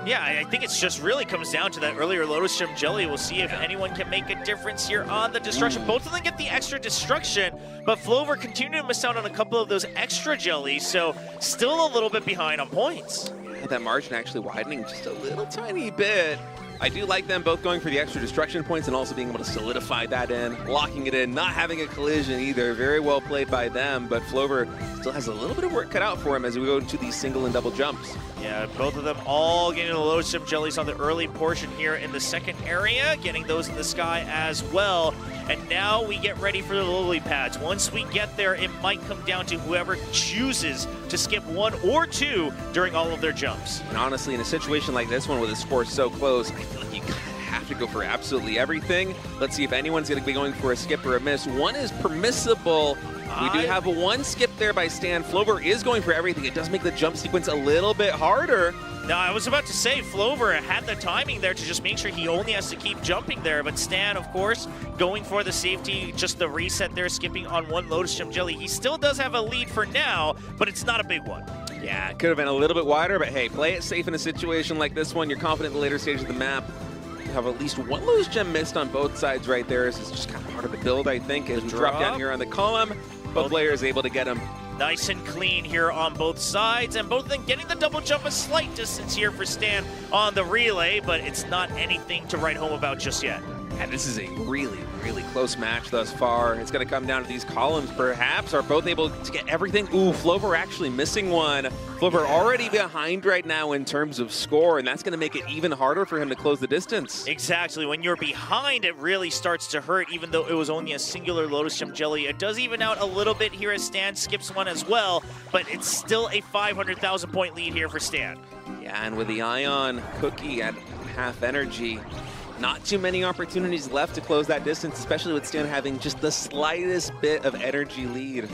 Yeah, I think it just really comes down to that earlier Lotus Gem jelly. We'll see if anyone can make a difference here on the destruction. Both of them get the extra destruction, but Flover continued to miss out on a couple of those extra jellies, so still a little bit behind on points. Yeah, that margin actually widening just a little tiny bit. I do like them both going for the extra destruction points and also being able to solidify that in, locking it in, not having a collision either. Very well played by them, but Flover still has a little bit of work cut out for him as we go into these single and double jumps. Yeah, both of them all getting the Lotus Gem jellies on the early portion here in the second area, getting those in the sky as well. And now we get ready for the lily pads. Once we get there, it might come down to whoever chooses to skip one or two during all of their jumps. And honestly, in a situation like this one with the score so close, I feel like you kind of have to go for absolutely everything. Let's see if anyone's going to be going for a skip or a miss. One is permissible. We do have one skip there by Stan. Flover is going for everything. It does make the jump sequence a little bit harder. Now, I was about to say Flover had the timing there to just make sure he only has to keep jumping there, but Stan, of course, going for the safety, just the reset there, skipping on one Lotus Gem jelly. He still does have a lead for now, but it's not a big one. Yeah, it could have been a little bit wider, but hey, play it safe in a situation like this one. You're confident in the later stages of the map. You have at least one Lotus Gem missed on both sides right there. This is just kind of part of the build, I think, as we drop down here on the column. Both players able to get him. Nice and clean here on both sides, and both of them getting the double jump a slight distance here for Stan on the relay, but it's not anything to write home about just yet. And this is a really, really close match thus far. It's going to come down to these columns, perhaps. Are both able to get everything? Ooh, Flover actually missing one. Flover already behind right now in terms of score, and that's going to make it even harder for him to close the distance. Exactly. When you're behind, it really starts to hurt, even though it was only a singular Lotus Gem jelly. It does even out a little bit here as Stan skips one as well, but it's still a 500,000 point lead here for Stan. Yeah, and with the Ion Cookie at half energy, not too many opportunities left to close that distance, especially with Stan having just the slightest bit of energy lead.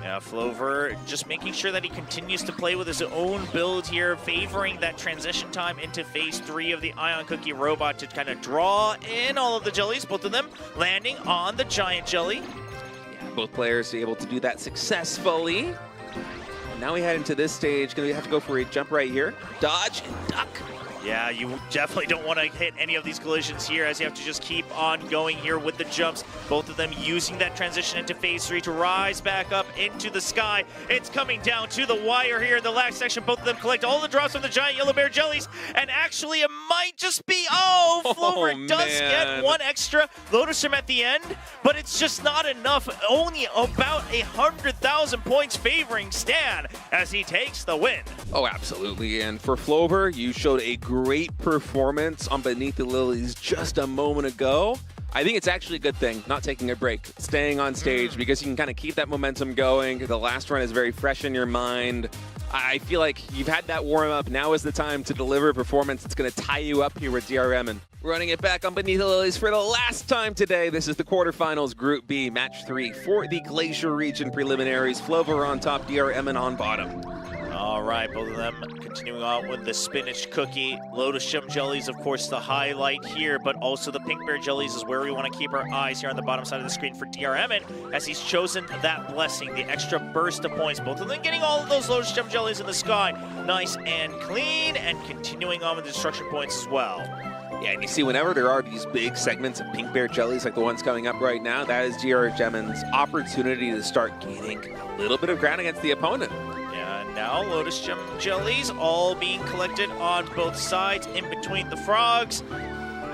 Yeah, Flover just making sure that he continues to play with his own build here, favoring that transition time into phase 3 of the Ion Cookie robot to kind of draw in all of the jellies, both of them landing on the giant jelly. Yeah, both players able to do that successfully. And now we head into this stage, gonna have to go for a jump right here, dodge and duck. Yeah, you definitely don't want to hit any of these collisions here, as you have to just keep on going here with the jumps. Both of them using that transition into phase 3 to rise back up into the sky. It's coming down to the wire here in the last section. Both of them collect all the drops from the giant yellow bear jellies, and actually it might just be, Flover does get one extra Lotus Gem at the end, but it's just not enough. Only about 100,000 points favoring Stan as he takes the win. Oh, absolutely. And for Flover, you showed a great performance on Beneath the Lilies just a moment ago, I think it's actually a good thing not taking a break, staying on stage, because you can kind of keep that momentum going. The last run is very fresh in your mind. I feel like you've had that warm-up. Now is the time to deliver a performance that's going to tie you up here with DRM. And running it back on Beneath the Lilies for the last time today. This is the quarterfinals, Group B, Match 3 for the Glacier Region preliminaries. Flover on top, DRM and on bottom. All right, both of them continuing on with the spinach cookie. Lotus gem jellies, of course, the highlight here, but also the pink bear jellies is where we want to keep our eyes here on the bottom side of the screen for DRM, as he's chosen that blessing, the extra burst of points. Both of them getting all of those lotus gem jellies in the sky, nice and clean, and continuing on with the destruction points as well. Yeah, and you see whenever there are these big segments of pink bear jellies like the ones coming up right now, that is DRM's opportunity to start gaining a little bit of ground against the opponent. Now Lotus Gem Jellies all being collected on both sides in between the frogs.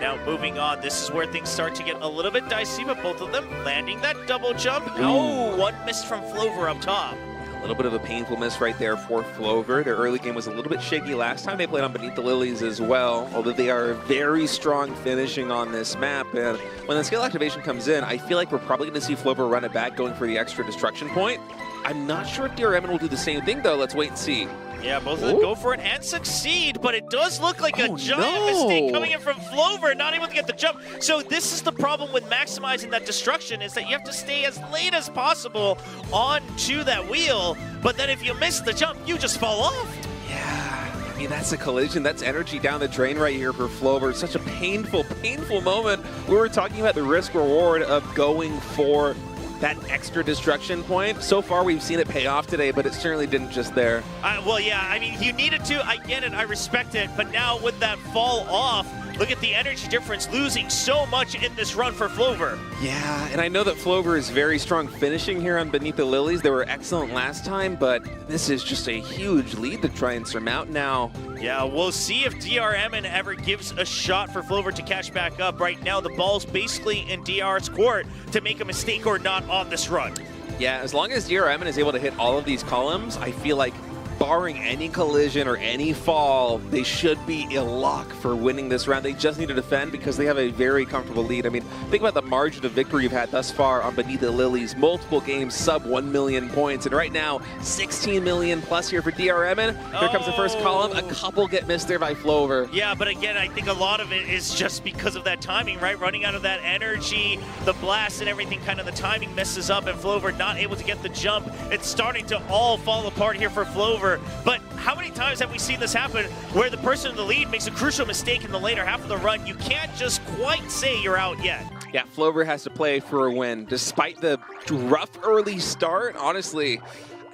Now moving on, this is where things start to get a little bit dicey, but both of them landing that double jump. Ooh. Oh, one miss from Flover up top. A little bit of a painful miss right there for Flover. Their early game was a little bit shaky last time they played on Beneath the Lilies as well, although they are very strong finishing on this map. And when the skill activation comes in, I feel like we're probably going to see Flover run it back, going for the extra destruction point. I'm not sure if DRM will do the same thing, though. Let's wait and see. Yeah, both of them go for it and succeed, but it does look like a giant mistake coming in from Flover, not able to get the jump. So this is the problem with maximizing that destruction, is that you have to stay as late as possible onto that wheel, but then if you miss the jump, you just fall off. Yeah, I mean, that's a collision. That's energy down the drain right here for Flover. Such a painful, painful moment. We were talking about the risk-reward of going for that extra destruction point. So far, we've seen it pay off today, but it certainly didn't just there. Well, yeah, I mean, you needed to. I get it. I respect it. But now with that fall off, look at the energy difference, losing so much in this run for Flover. Yeah, and I know that Flover is very strong finishing here on Beneath the Lilies. They were excellent last time, but this is just a huge lead to try and surmount now. Yeah, we'll see if DRM ever gives a shot for Flover to catch back up. Right now, the ball's basically in DR's court to make a mistake or not on this run. Yeah, as long as DRM is able to hit all of these columns, I feel like barring any collision or any fall, they should be a lock for winning this round. They just need to defend because they have a very comfortable lead. I mean, think about the margin of victory you've had thus far on Beneath the Lilies. Multiple games, sub 1 million points. And right now, 16 million plus here for DRM. Here comes the first column. A couple get missed there by Flover. Yeah, but again, I think a lot of it is just because of that timing, right? Running out of that energy, the blast and everything, kind of the timing messes up, and Flover not able to get the jump. It's starting to all fall apart here for Flover. But how many times have we seen this happen where the person in the lead makes a crucial mistake in the later half of the run? You can't just quite say you're out yet. Yeah, Flover has to play for a win. Despite the rough early start, honestly,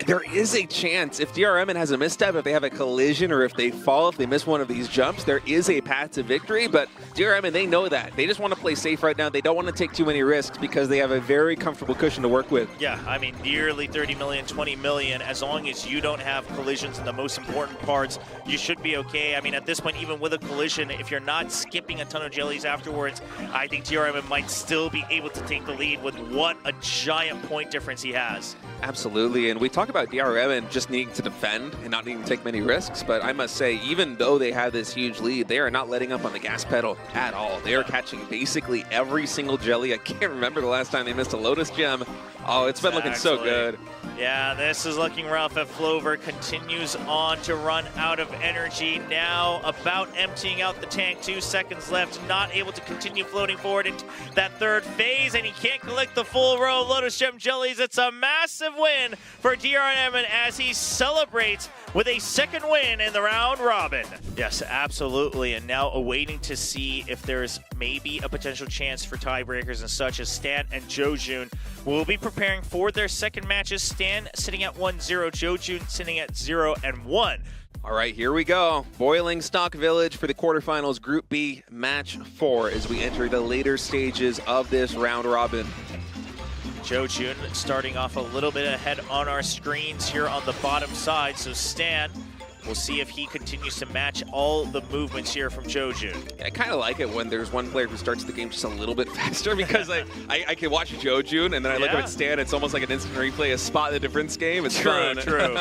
there is a chance if DRM has a misstep, if they have a collision, or if they fall, if they miss one of these jumps, there is a path to victory. But DRM, they know that. They just want to play safe right now. They don't want to take too many risks because they have a very comfortable cushion to work with. Yeah, I mean, nearly 30 million, 20 million. As long as you don't have collisions in the most important parts, you should be okay. I mean, at this point, even with a collision, if you're not skipping a ton of jellies afterwards, I think DRM might still be able to take the lead with what a giant point difference he has. Absolutely, and we talk about DRM and just needing to defend and not needing to take many risks, but I must say, even though they have this huge lead, they are not letting up on the gas pedal at all. They are catching basically every single jelly. I can't remember the last time they missed a Lotus Gem. Oh, it's been looking so good. Yeah, this is looking rough as Flover continues on to run out of energy. Now about emptying out the tank, 2 seconds left, not able to continue floating forward into that third phase, and he can't collect the full row of Lotus Gem Jellies. It's a massive win for DRM as he celebrates with a second win in the round robin. Yes, absolutely, and now awaiting to see if there's maybe a potential chance for tiebreakers and such, as Stan and Jojun will be preparing for their second matches. Stan sitting at 1-0, Jojun sitting at 0-1. All right, here we go. Boiling Stock Village for the quarterfinals, Group B, Match 4, as we enter the later stages of this round robin. Jojun starting off a little bit ahead on our screens here on the bottom side. So Stan, we'll see if he continues to match all the movements here from Jojun. I kind of like it when there's one player who starts the game just a little bit faster, because I can watch Jojun and then I look up at Stan. It's almost like an instant replay, a spot the difference game. It's fun. True.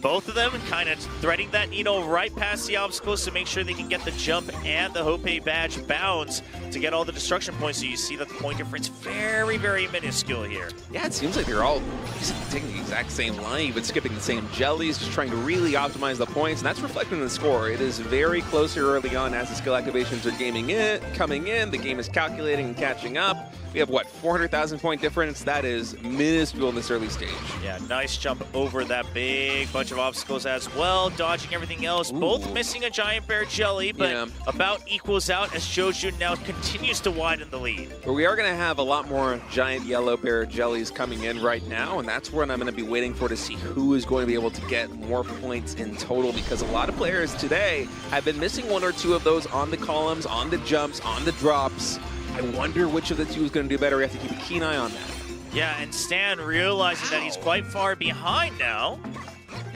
both of them kind of threading that needle right past the obstacles to make sure they can get the jump and the Hope badge bounds to get all the destruction points. So you see that the point difference very, very minuscule here. Yeah, it seems like they're all basically taking the exact same line, but skipping the same jellies, just trying to really optimize the points, and that's reflected in the score. It is very close here early on as the skill activations are coming in. The game is calculating and catching up. We have, what, 400,000 point difference? That is minuscule in this early stage. Yeah, nice jump over that big bunch of obstacles as well, dodging everything else. Ooh. Both missing a giant bear jelly, but about equals out as Jojun now continues to widen the lead. But we are going to have a lot more giant yellow bear jellies coming in right now, and that's what I'm going to be waiting for to see who is going to be able to get more points in total, because a lot of players today have been missing one or two of those on the columns, on the jumps, on the drops. I wonder which of the two is going to do better. We have to keep a keen eye on that. Yeah, and Stan realizing that he's quite far behind now.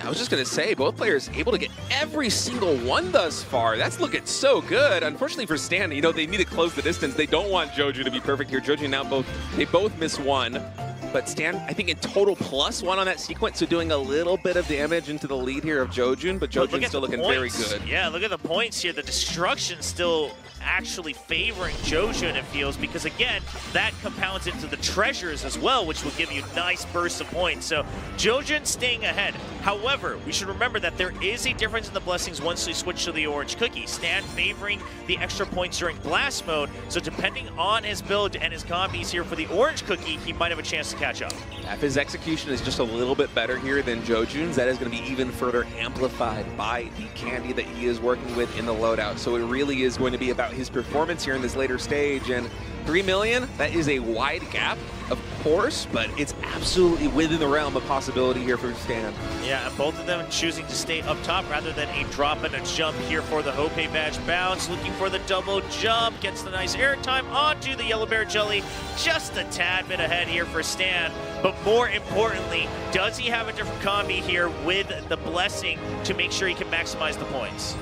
I was just going to say, both players able to get every single one thus far. That's looking so good. Unfortunately for Stan, you know, they need to close the distance. They don't want Joju to be perfect here. Joju now they both miss one. But Stan, I think in total +1 on that sequence, so doing a little bit of damage into the lead here of Jojun, but Jojun's still looking very good. Yeah, look at the points here. The destruction still actually favoring Jojun, it feels, because again, that compounds into the treasures as well, which will give you nice bursts of points. So Jojun staying ahead. However, we should remember that there is a difference in the blessings once we switch to the orange cookie. Stan favoring the extra points during blast mode, so depending on his build and his combis here for the orange cookie, he might have a chance to catch up. If his execution is just a little bit better here than Jojun's, that is going to be even further amplified by the candy that he is working with in the loadout. So it really is going to be about his performance here in this later stage. And 3 million, that is a wide gap, of course, but it's absolutely within the realm of possibility here for Stan. Yeah, and both of them choosing to stay up top rather than a drop and a jump here for the Hope badge bounce. Looking for the double jump, gets the nice airtime onto the yellow bear jelly. Just a tad bit ahead here for Stan, but more importantly, does he have a different combi here with the blessing to make sure he can maximize the points?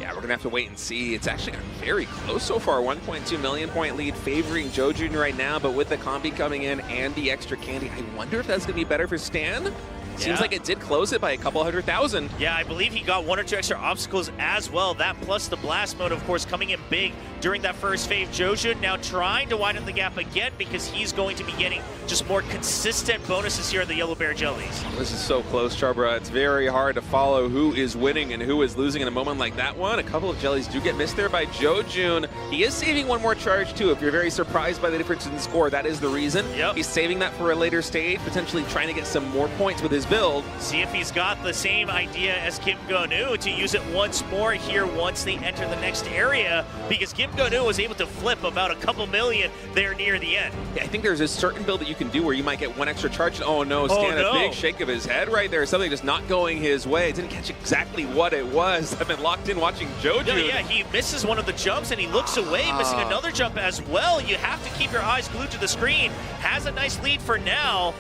We're going to have to wait and see. It's actually gotten very close so far. 1.2 million point lead favoring Jojun right now, but with the combi coming in and the extra candy, I wonder if that's going to be better for Stan. Seems like it did close it by a couple 100,000. Yeah, I believe he got 1 or 2 extra obstacles as well. That plus the blast mode, of course, coming in big during that first phase. Jojun now trying to widen the gap again because he's going to be getting just more consistent bonuses here in the yellow bear jellies. This is so close, Charbra. It's very hard to follow who is winning and who is losing in a moment like that one. A couple of jellies do get missed there by Jojun. He is saving one more charge too. If you're very surprised by the difference in the score, that is the reason. He's saving that for a later stage, potentially trying to get some more points with his build. See if he's got the same idea as Kim Go-nu to use it once more here once they enter the next area, because Kim Go-nu was able to flip about a couple million there near the end. Yeah, I think there's a certain build that you can do where you might get 1 extra charge. Oh no, Stan, a big shake of his head right there. Something just not going his way. Didn't catch exactly what it was. I've been locked in watching Joju. Yeah, he misses one of the jumps and he looks away, missing another jump as well. You have to keep your eyes glued to the screen. Has a nice lead for now.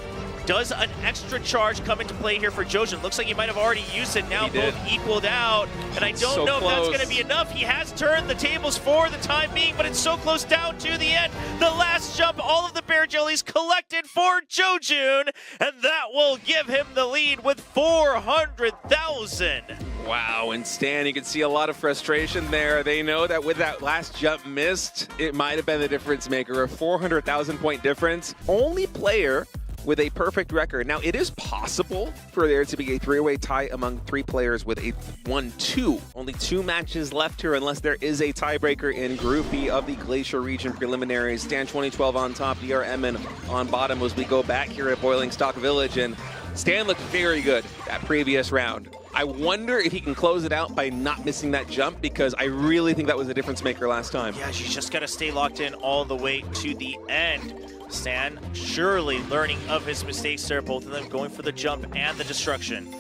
Does an extra charge come into play here for Jojun? Looks like he might have already used it. Now both equaled out. And I don't know if that's going to be enough. He has turned the tables for the time being, but it's so close down to the end. The last jump, all of the bear jellies collected for Jojun, and that will give him the lead with 400,000. Wow, and Stan, you can see a lot of frustration there. They know that with that last jump missed, it might have been the difference maker. A 400,000 point difference. Only player with a perfect record. Now, it is possible for there to be a 3-way tie among 3 players with a 1-2. Only 2 matches left here unless there is a tiebreaker in Group B of the Glacier Region preliminaries. Stan 2012 on top, DRM on bottom as we go back here at Boiling Stock Village. And Stan looked very good that previous round. I wonder if he can close it out by not missing that jump, because I really think that was a difference maker last time. Yeah, you just got to stay locked in all the way to the end. Stan surely learning of his mistakes there, both of them going for the jump and the destruction.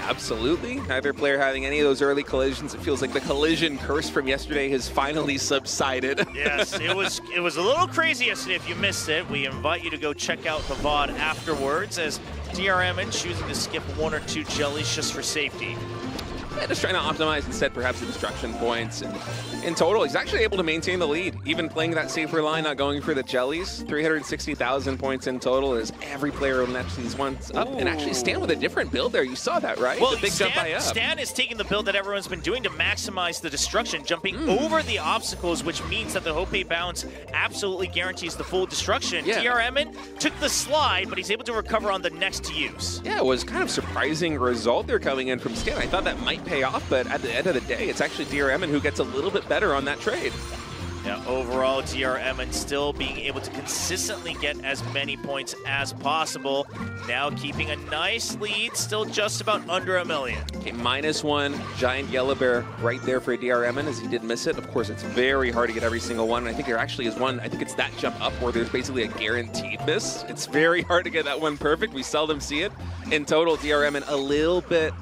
Absolutely. Neither player having any of those early collisions. It feels like the collision curse from yesterday has finally subsided. Yes, it was a little crazy yesterday. If you missed it, we invite you to go check out the VOD afterwards, as DRM choosing to skip 1 or 2 jellies just for safety. Yeah, just trying to optimize instead perhaps the destruction points. And in total, he's actually able to maintain the lead, even playing that safer line, not going for the jellies. 360,000 points in total as every player will match these ones up. And actually Stan with a different build there. You saw that, right? Well, the big jump high up. Stan is taking the build that everyone's been doing to maximize the destruction, jumping over the obstacles, which means that the Hope bounce absolutely guarantees the full destruction. Yeah. DRMN took the slide, but he's able to recover on the next use. Yeah, it was kind of surprising result there coming in from Stan. I thought that might pay off, but at the end of the day, it's actually DRMN who gets a little bit better on that trade. Now, overall, DRMN still being able to consistently get as many points as possible. Now keeping a nice lead, still just about under 1 million. Okay, -1, giant yellow bear right there for DRMN as he did miss it. Of course, it's very hard to get every single one. I think there actually is one, I think it's that jump up where there's basically a guaranteed miss. It's very hard to get that one perfect. We seldom see it. In total, DRMN a little bit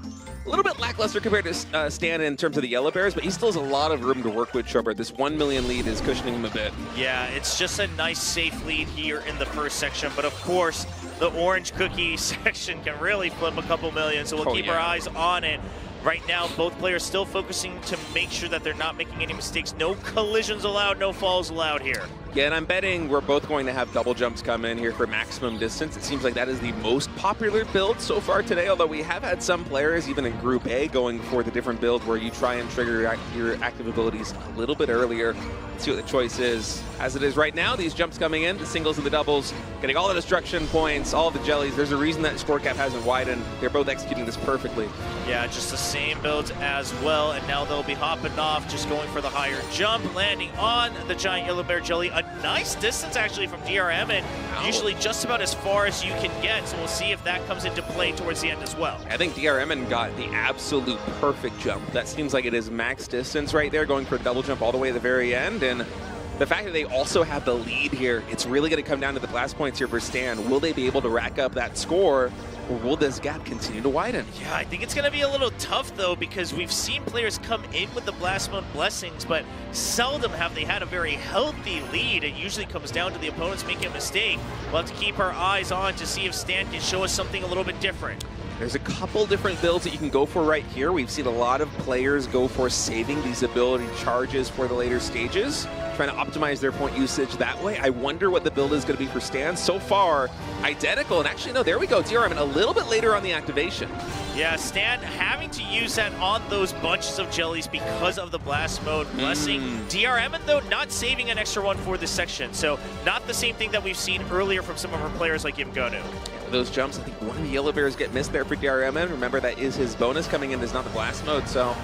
lackluster compared to Stan in terms of the yellow bears, but he still has a lot of room to work with. Trevor. This 1 million lead is cushioning him a bit. Yeah, it's just a nice safe lead here in the first section, but of course the orange cookie section can really flip a couple million, so we'll keep our eyes on it. Right now, both players still focusing to make sure that they're not making any mistakes. No collisions allowed, no falls allowed here. Yeah, and I'm betting we're both going to have double jumps come in here for maximum distance. It seems like that is the most popular build so far today, although we have had some players, even in Group A, going for the different build where you try and trigger your active abilities a little bit earlier. Let's see what the choice is. As it is right now, these jumps coming in, the singles and the doubles, getting all the destruction points, all the jellies. There's a reason that score gap hasn't widened. They're both executing this perfectly. Yeah, just the same builds as well, and now they'll be hopping off, just going for the higher jump, landing on the giant yellow bear jelly. A nice distance actually from DRMN, usually just about as far as you can get, so we'll see if that comes into play towards the end as well. I think DRMN got the absolute perfect jump. That seems like it is max distance right there, going for a double jump all the way to the very end, and the fact that they also have the lead here, it's really going to come down to the blast points here for Stan. Will they be able to rack up that score, or will this gap continue to widen? Yeah, I think it's going to be a little tough, though, because we've seen players come in with the Blast Mode blessings, but seldom have they had a very healthy lead. It usually comes down to the opponents making a mistake. We'll have to keep our eyes on to see if Stan can show us something a little bit different. There's a couple different builds that you can go for right here. We've seen a lot of players go for saving these ability charges for the later stages, trying to optimize their point usage that way. I wonder what the build is going to be for Stan. So far, identical. And actually, no, there we go. DRMN a little bit later on the activation. Yeah, Stan having to use that on those bunches of jellies because of the blast mode blessing. DRMN, though, not saving an extra one for this section. So not the same thing that we've seen earlier from some of our players like Imgonu. Those jumps, I think one of the yellow bears get missed there for DRMN. Remember, that is his bonus coming in, is not the blast mode. So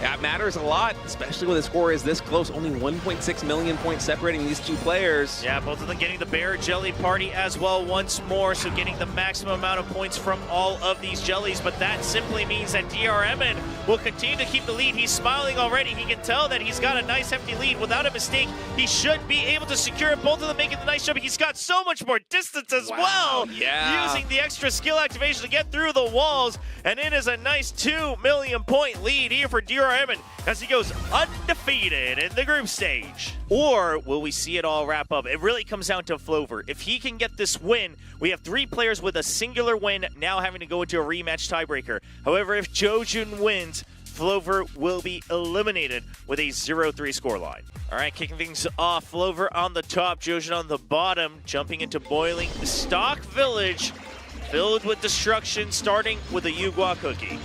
that matters a lot, especially when the score is this close. Only 1.6 million points separating these two players. Yeah, both of them getting the bear jelly party as well once more, so getting the maximum amount of points from all of these jellies. But that simply means that DRMN will continue to keep the lead. He's smiling already. He can tell that he's got a nice hefty lead. Without a mistake, he should be able to secure it. Both of them making the nice jump. He's got so much more distance as well. Yeah. Using the extra skill activation to get through the walls. And it is a nice 2 million point lead here for DRMN as he goes undefeated in the group stage. Or will we see it all wrap up? It really comes down to Flover. If he can get this win, we have 3 players with a singular win now having to go into a rematch tiebreaker. However, if Jojun wins, Flover will be eliminated with a 0-3 scoreline. All right, kicking things off, Flover on the top, Jojun on the bottom, jumping into Boiling Stock Village, filled with destruction, starting with a Yugua cookie.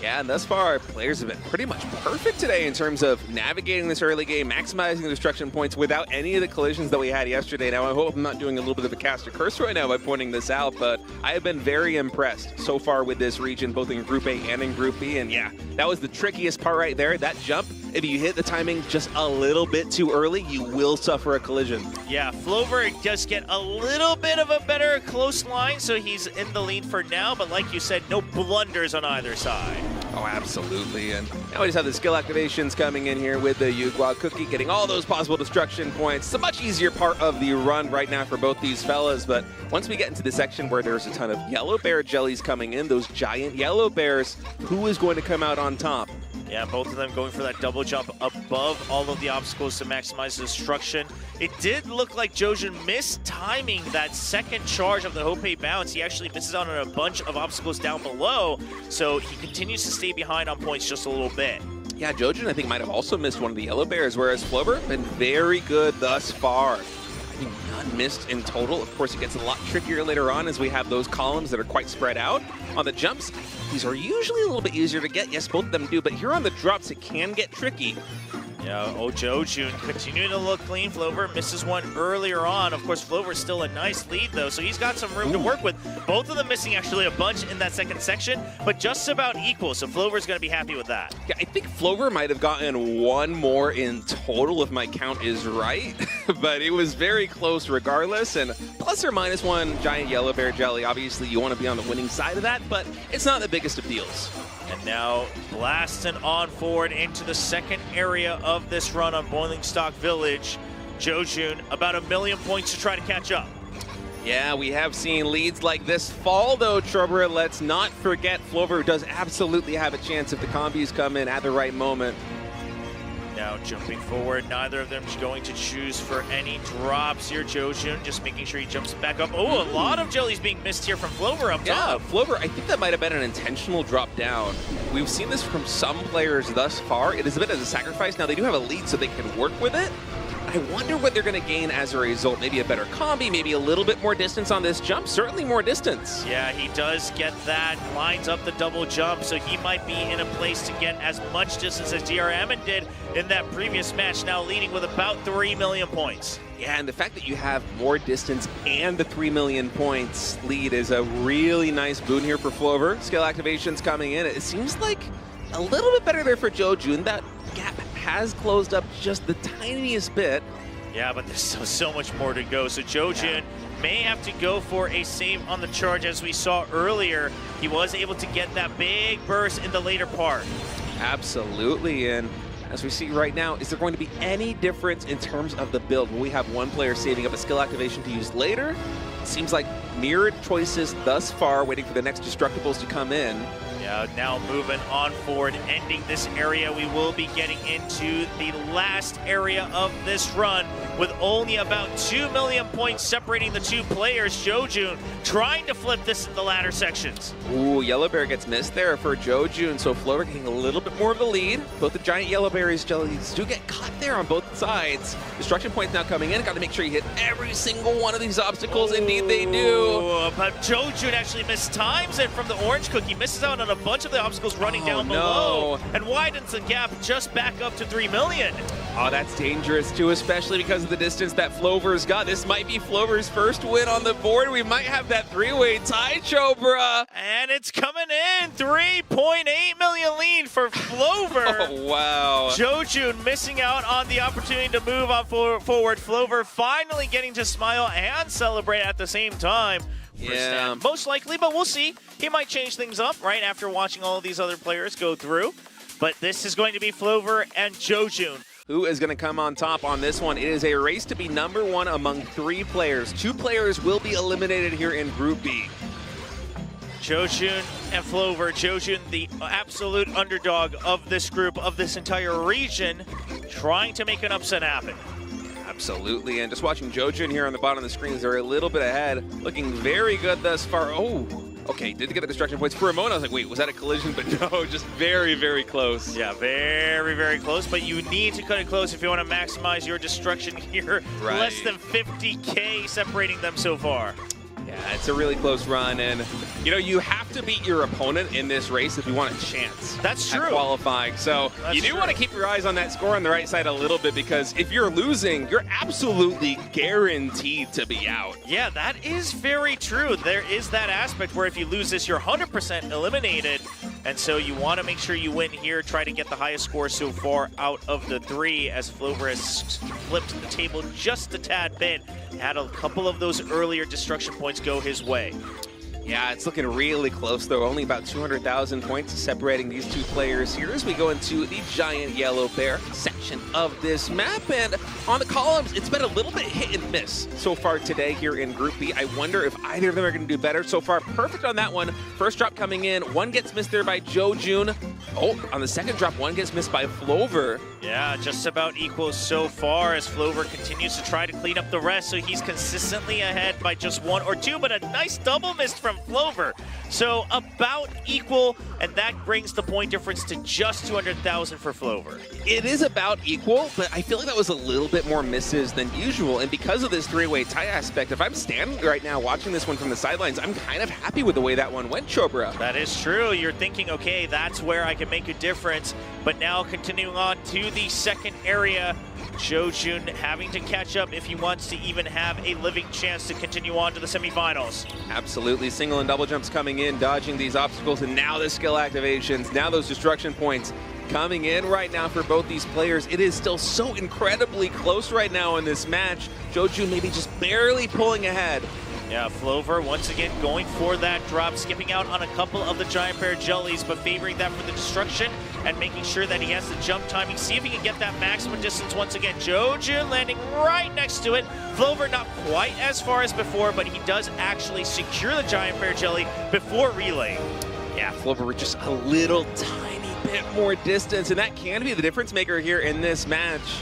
Yeah, and thus far, our players have been pretty much perfect today in terms of navigating this early game, maximizing the destruction points without any of the collisions that we had yesterday. Now, I hope I'm not doing a little bit of a caster curse right now by pointing this out, but I have been very impressed so far with this region, both in Group A and in Group B. And yeah, that was the trickiest part right there. That jump, if you hit the timing just a little bit too early, you will suffer a collision. Yeah, Flover does get a little bit of a better close line, so he's in the lead for now, but like you said, no blunders on either side. Oh, absolutely. And now we just have the skill activations coming in here with the Yugua cookie, getting all those possible destruction points. It's a much easier part of the run right now for both these fellas, but once we get into the section where there's a ton of yellow bear jellies coming in, those giant yellow bears, who is going to come out on top? Yeah, both of them going for that double jump above all of the obstacles to maximize destruction. It did look like Jojun missed timing that second charge of the Hope bounce. He actually misses out on a bunch of obstacles down below, so he continues to stay behind on points just a little bit. Yeah, Jojun, I think, might have also missed one of the yellow bears, whereas Flover been very good thus far. I think none missed in total. Of course, it gets a lot trickier later on as we have those columns that are quite spread out. On the jumps, these are usually a little bit easier to get. Yes, both of them do, but here on the drops, it can get tricky. Yeah, Jojun continuing to look clean. Flover misses one earlier on. Of course, Flover's still a nice lead, though, so he's got some room to work with. Both of them missing actually a bunch in that second section, but just about equal, so Flover's going to be happy with that. Yeah, I think Flover might have gotten one more in total if my count is right, but it was very close regardless, and plus or minus one giant yellow bear jelly. Obviously, you want to be on the winning side of that, but it's not the biggest of deals. And now blasting on forward into the second area of this run on Boiling Stock Village. Jojun, about 1 million points to try to catch up. Yeah, we have seen leads like this fall, though, Trubber. Let's not forget Flover does absolutely have a chance if the combis come in at the right moment. Now jumping forward, neither of them going to choose for any drops here. Jojun just making sure he jumps back up. Oh, a lot of jellies being missed here from Flover up top. Yeah, Flover, I think that might have been an intentional drop down. We've seen this from some players thus far. It is a bit of a sacrifice. Now, they do have a lead, so they can work with it. I wonder what they're going to gain as a result. Maybe a better combi, maybe a little bit more distance on this jump. Certainly more distance. Yeah, he does get that. Lines up the double jump, so he might be in a place to get as much distance as DRM did in that previous match, now leading with about 3 million points. Yeah, and the fact that you have more distance and the 3 million points lead is a really nice boon here for Flover. Skill activations coming in. It seems like a little bit better there for Jojun. That gap has closed up just the tiniest bit. Yeah, but there's still so much more to go. So Jojun may have to go for a save on the charge. As we saw earlier, he was able to get that big burst in the later part. Absolutely, and as we see right now, is there going to be any difference in terms of the build? Will we have one player saving up a skill activation to use later? It seems like mirrored choices thus far, waiting for the next Destructibles to come in. Now moving on forward, ending this area, we will be getting into the last area of this run with only about 2 million points separating the two players. Jojun trying to flip this in the latter sections. Ooh, Yellow Bear gets missed there for Jojun, so Flover getting a little bit more of the lead. Both the giant Yellow Berries jellies do get caught there on both sides. Destruction points now coming in. Got to make sure you hit every single one of these obstacles. Indeed they do. But Jojun actually missed times it from the orange cookie. Misses out on a bunch of the obstacles running down below and widens the gap just back up to 3 million. Oh, that's dangerous too, especially because of the distance that Flover's got. This might be Flover's first win on the board. We might have that three-way tie, Chobra. And it's coming in. 3.8 million lead for Flover. Oh, wow. Jojun missing out on the opportunity to move on forward. Flover finally getting to smile and celebrate at the same time. Yeah. Most likely, but we'll see. He might change things up right after watching all of these other players go through. But this is going to be Flover and Jojun. Who is going to come on top on this one? It is a race to be number one among 3 players. 2 players will be eliminated here in Group B. Jojun and Flover. Jojun, the absolute underdog of this group, of this entire region, trying to make an upset happen. Absolutely, and just watching Jojun here on the bottom of the screens, they're a little bit ahead. Looking very good thus far. Oh, okay, did get the destruction points. For a moment, I was like, wait, was that a collision? But no, just very, very close. Yeah, very, very close, but you need to cut it close if you want to maximize your destruction here. Right. Less than 50K separating them so far. Yeah, it's a really close run, and you know, you have to beat your opponent in this race if you want a chance. That's true. At qualifying, so you do want to keep your eyes on that score on the right side a little bit, because if you're losing, you're absolutely guaranteed to be out. Yeah, that is very true. There is that aspect where if you lose this, you're 100% eliminated, and so you want to make sure you win here, try to get the highest score so far out of the 3, as Flover has flipped the table just a tad bit. Had a couple of those earlier destruction points go his way. Yeah, it's looking really close, though. Only about 200,000 points separating these two players here as we go into the giant yellow bear section of this map. And on the columns, it's been a little bit hit and miss so far today here in Group B. I wonder if either of them are going to do better. So far, perfect on that one. First drop coming in. One gets missed there by Jojun. Oh, on the second drop, one gets missed by Flover. Yeah, just about equal so far as Flover continues to try to clean up the rest, so he's consistently ahead by just one or two, but a nice double missed from Flover. So about equal, and that brings the point difference to just 200,000 for Flover. It is about equal, but I feel like that was a little bit more misses than usual, and because of this three-way tie aspect, if I'm standing right now watching this one from the sidelines, I'm kind of happy with the way that one went, Chobra. That is true. You're thinking, okay, that's where I can make a difference, but now continuing on to the second area, Jojun having to catch up if he wants to even have a living chance to continue on to the semifinals. Absolutely. Single and double jumps coming in, dodging these obstacles, and now the skill activations, now those destruction points coming in right now for both these players. It is still so incredibly close right now in this match. Jojun maybe just barely pulling ahead. Yeah, Flover once again going for that drop, skipping out on a couple of the giant bear jellies, but favoring that for the destruction and making sure that he has the jump timing. See if he can get that maximum distance once again. Jojun landing right next to it. Flover not quite as far as before, but he does actually secure the giant bear jelly before relaying. Yeah, Flover just a little tiny bit more distance, and that can be the difference maker here in this match.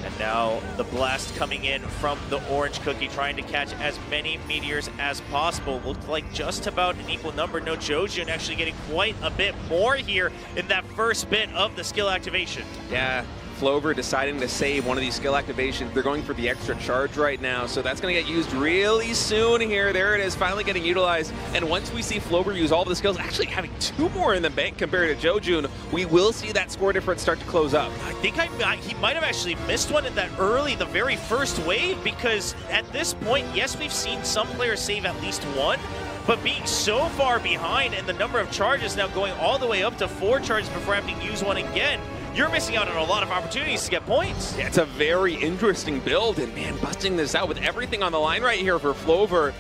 And now the blast coming in from the orange cookie, trying to catch as many meteors as possible. Looked like just about an equal number. No, Jojun actually getting quite a bit more here in that first bit of the skill activation. Yeah, Flover deciding to save one of these skill activations. They're going for the extra charge right now, so that's going to get used really soon here. There it is, finally getting utilized. And once we see Flover use all of the skills, actually having two more in the bank compared to Jojun, we will see that score difference start to close up. I think he might have actually missed one in that early, the very first wave, because at this point, yes, we've seen some players save at least one, but being so far behind and the number of charges now going all the way up to 4 charges before having to use one again, you're missing out on a lot of opportunities to get points. Yeah, it's a very interesting build, and man, busting this out with everything on the line right here for Flover.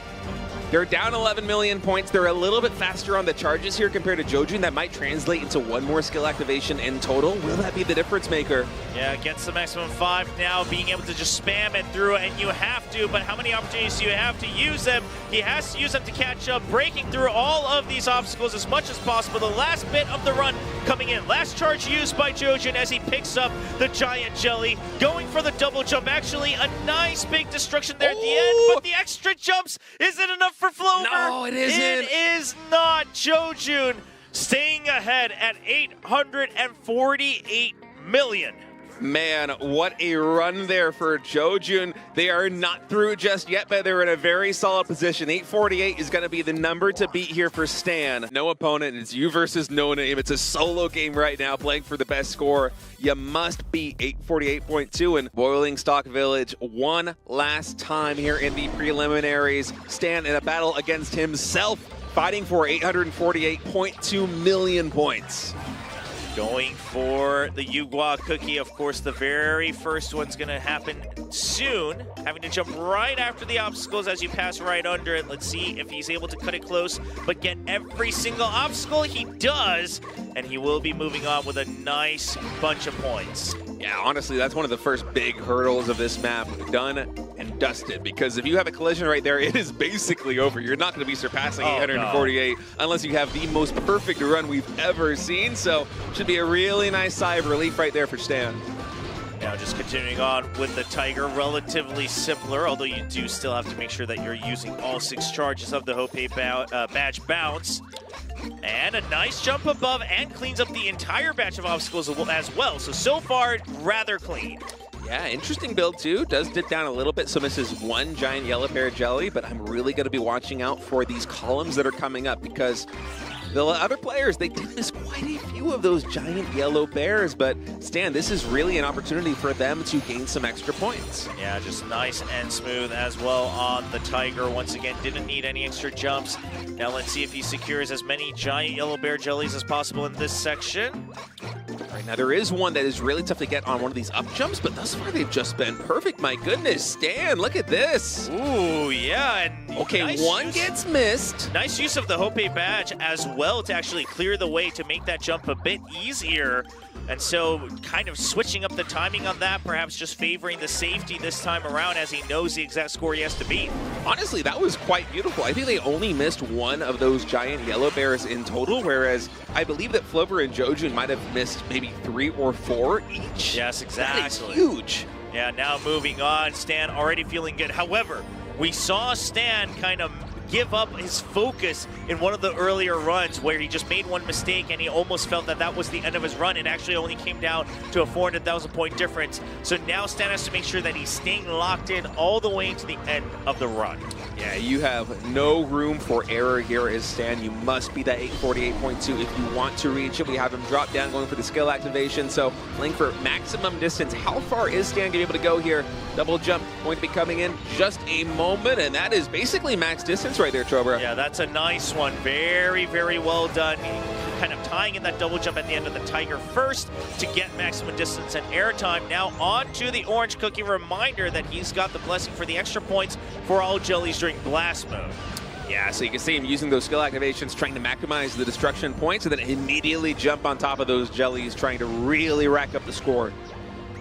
They're down 11 million points. They're a little bit faster on the charges here compared to Jojun. That might translate into one more skill activation in total. Will that be the difference maker? Yeah, gets the maximum 5 now, being able to just spam it through, and you have to, but how many opportunities do you have to use them? He has to use them to catch up, breaking through all of these obstacles as much as possible. The last bit of the run coming in. Last charge used by Jojun as he picks up the giant jelly, going for the double jump. Actually, a nice big destruction there at the end, but the extra jumps isn't enough for Flover. No, it isn't. It is not. Jojun staying ahead at 848 million. Man, what a run there for Jojun. They are not through just yet, but they're in a very solid position. 848 is going to be the number to beat here for Stan. No opponent. It's you versus no name. It's a solo game right now, playing for the best score. You must beat 848.2 in Boiling Stock Village one last time here in the preliminaries. Stan in a battle against himself, fighting for 848.2 million points. Going for the Yugua cookie. Of course, the very first one's going to happen soon. Having to jump right after the obstacles as you pass right under it. Let's see if he's able to cut it close, but get every single obstacle. He does, and he will be moving on with a nice bunch of points. Yeah, honestly, that's one of the first big hurdles of this map. Done and dusted, because if you have a collision right there, it is basically over. You're not going to be surpassing 848 unless you have the most perfect run we've ever seen. So should be a really nice sigh of relief right there for Stan. Now just continuing on with the Tiger, relatively simpler, although you do still have to make sure that you're using all 6 charges of the Hope badge bounce. And a nice jump above, and cleans up the entire batch of obstacles as well. So far, rather clean. Yeah, interesting build too. Does dip down a little bit, so misses one giant yellow bear jelly, but I'm really going to be watching out for these columns that are coming up, because the other players, they did miss quite a few of those giant yellow bears, but Stan, this is really an opportunity for them to gain some extra points. Yeah, just nice and smooth as well on the Tiger. Once again, didn't need any extra jumps. Now let's see if he secures as many giant yellow bear jellies as possible in this section. Right, now there is one that is really tough to get on one of these up jumps, but thus far they've just been perfect. My goodness, Stan, look at this. Ooh, yeah. And okay, nice one gets missed. Nice use of the Hope badge as well to actually clear the way to make that jump a bit easier. And so kind of switching up the timing on that, perhaps just favoring the safety this time around as he knows the exact score he has to beat. Honestly, that was quite beautiful. I think they only missed one of those giant yellow bears in total, whereas I believe that Flover and Jojun might have missed maybe 3 or 4 each. Yes, exactly. That is huge. Yeah, now moving on, Stan already feeling good. However, we saw Stan kind of give up his focus in one of the earlier runs where he just made one mistake and he almost felt that that was the end of his run. It actually only came down to a 400,000 point difference. So now Stan has to make sure that he's staying locked in all the way to the end of the run. Yeah, you have no room for error here as Stan. You must be that 848.2 if you want to reach it. We have him drop down going for the skill activation. So playing for maximum distance. How far is Stan going to be able to go here? Double jump going to be coming in just a moment, and that is basically max distance right there, Chobra. Yeah, that's a nice one. Very, very well done. Kind of tying in that double jump at the end of the Tiger first to get maximum distance and air time. Now on to the Orange Cookie. Reminder that he's got the blessing for the extra points for all jellies during blast mode. Yeah, so you can see him using those skill activations, trying to maximize the destruction points, and then immediately jump on top of those jellies, trying to really rack up the score.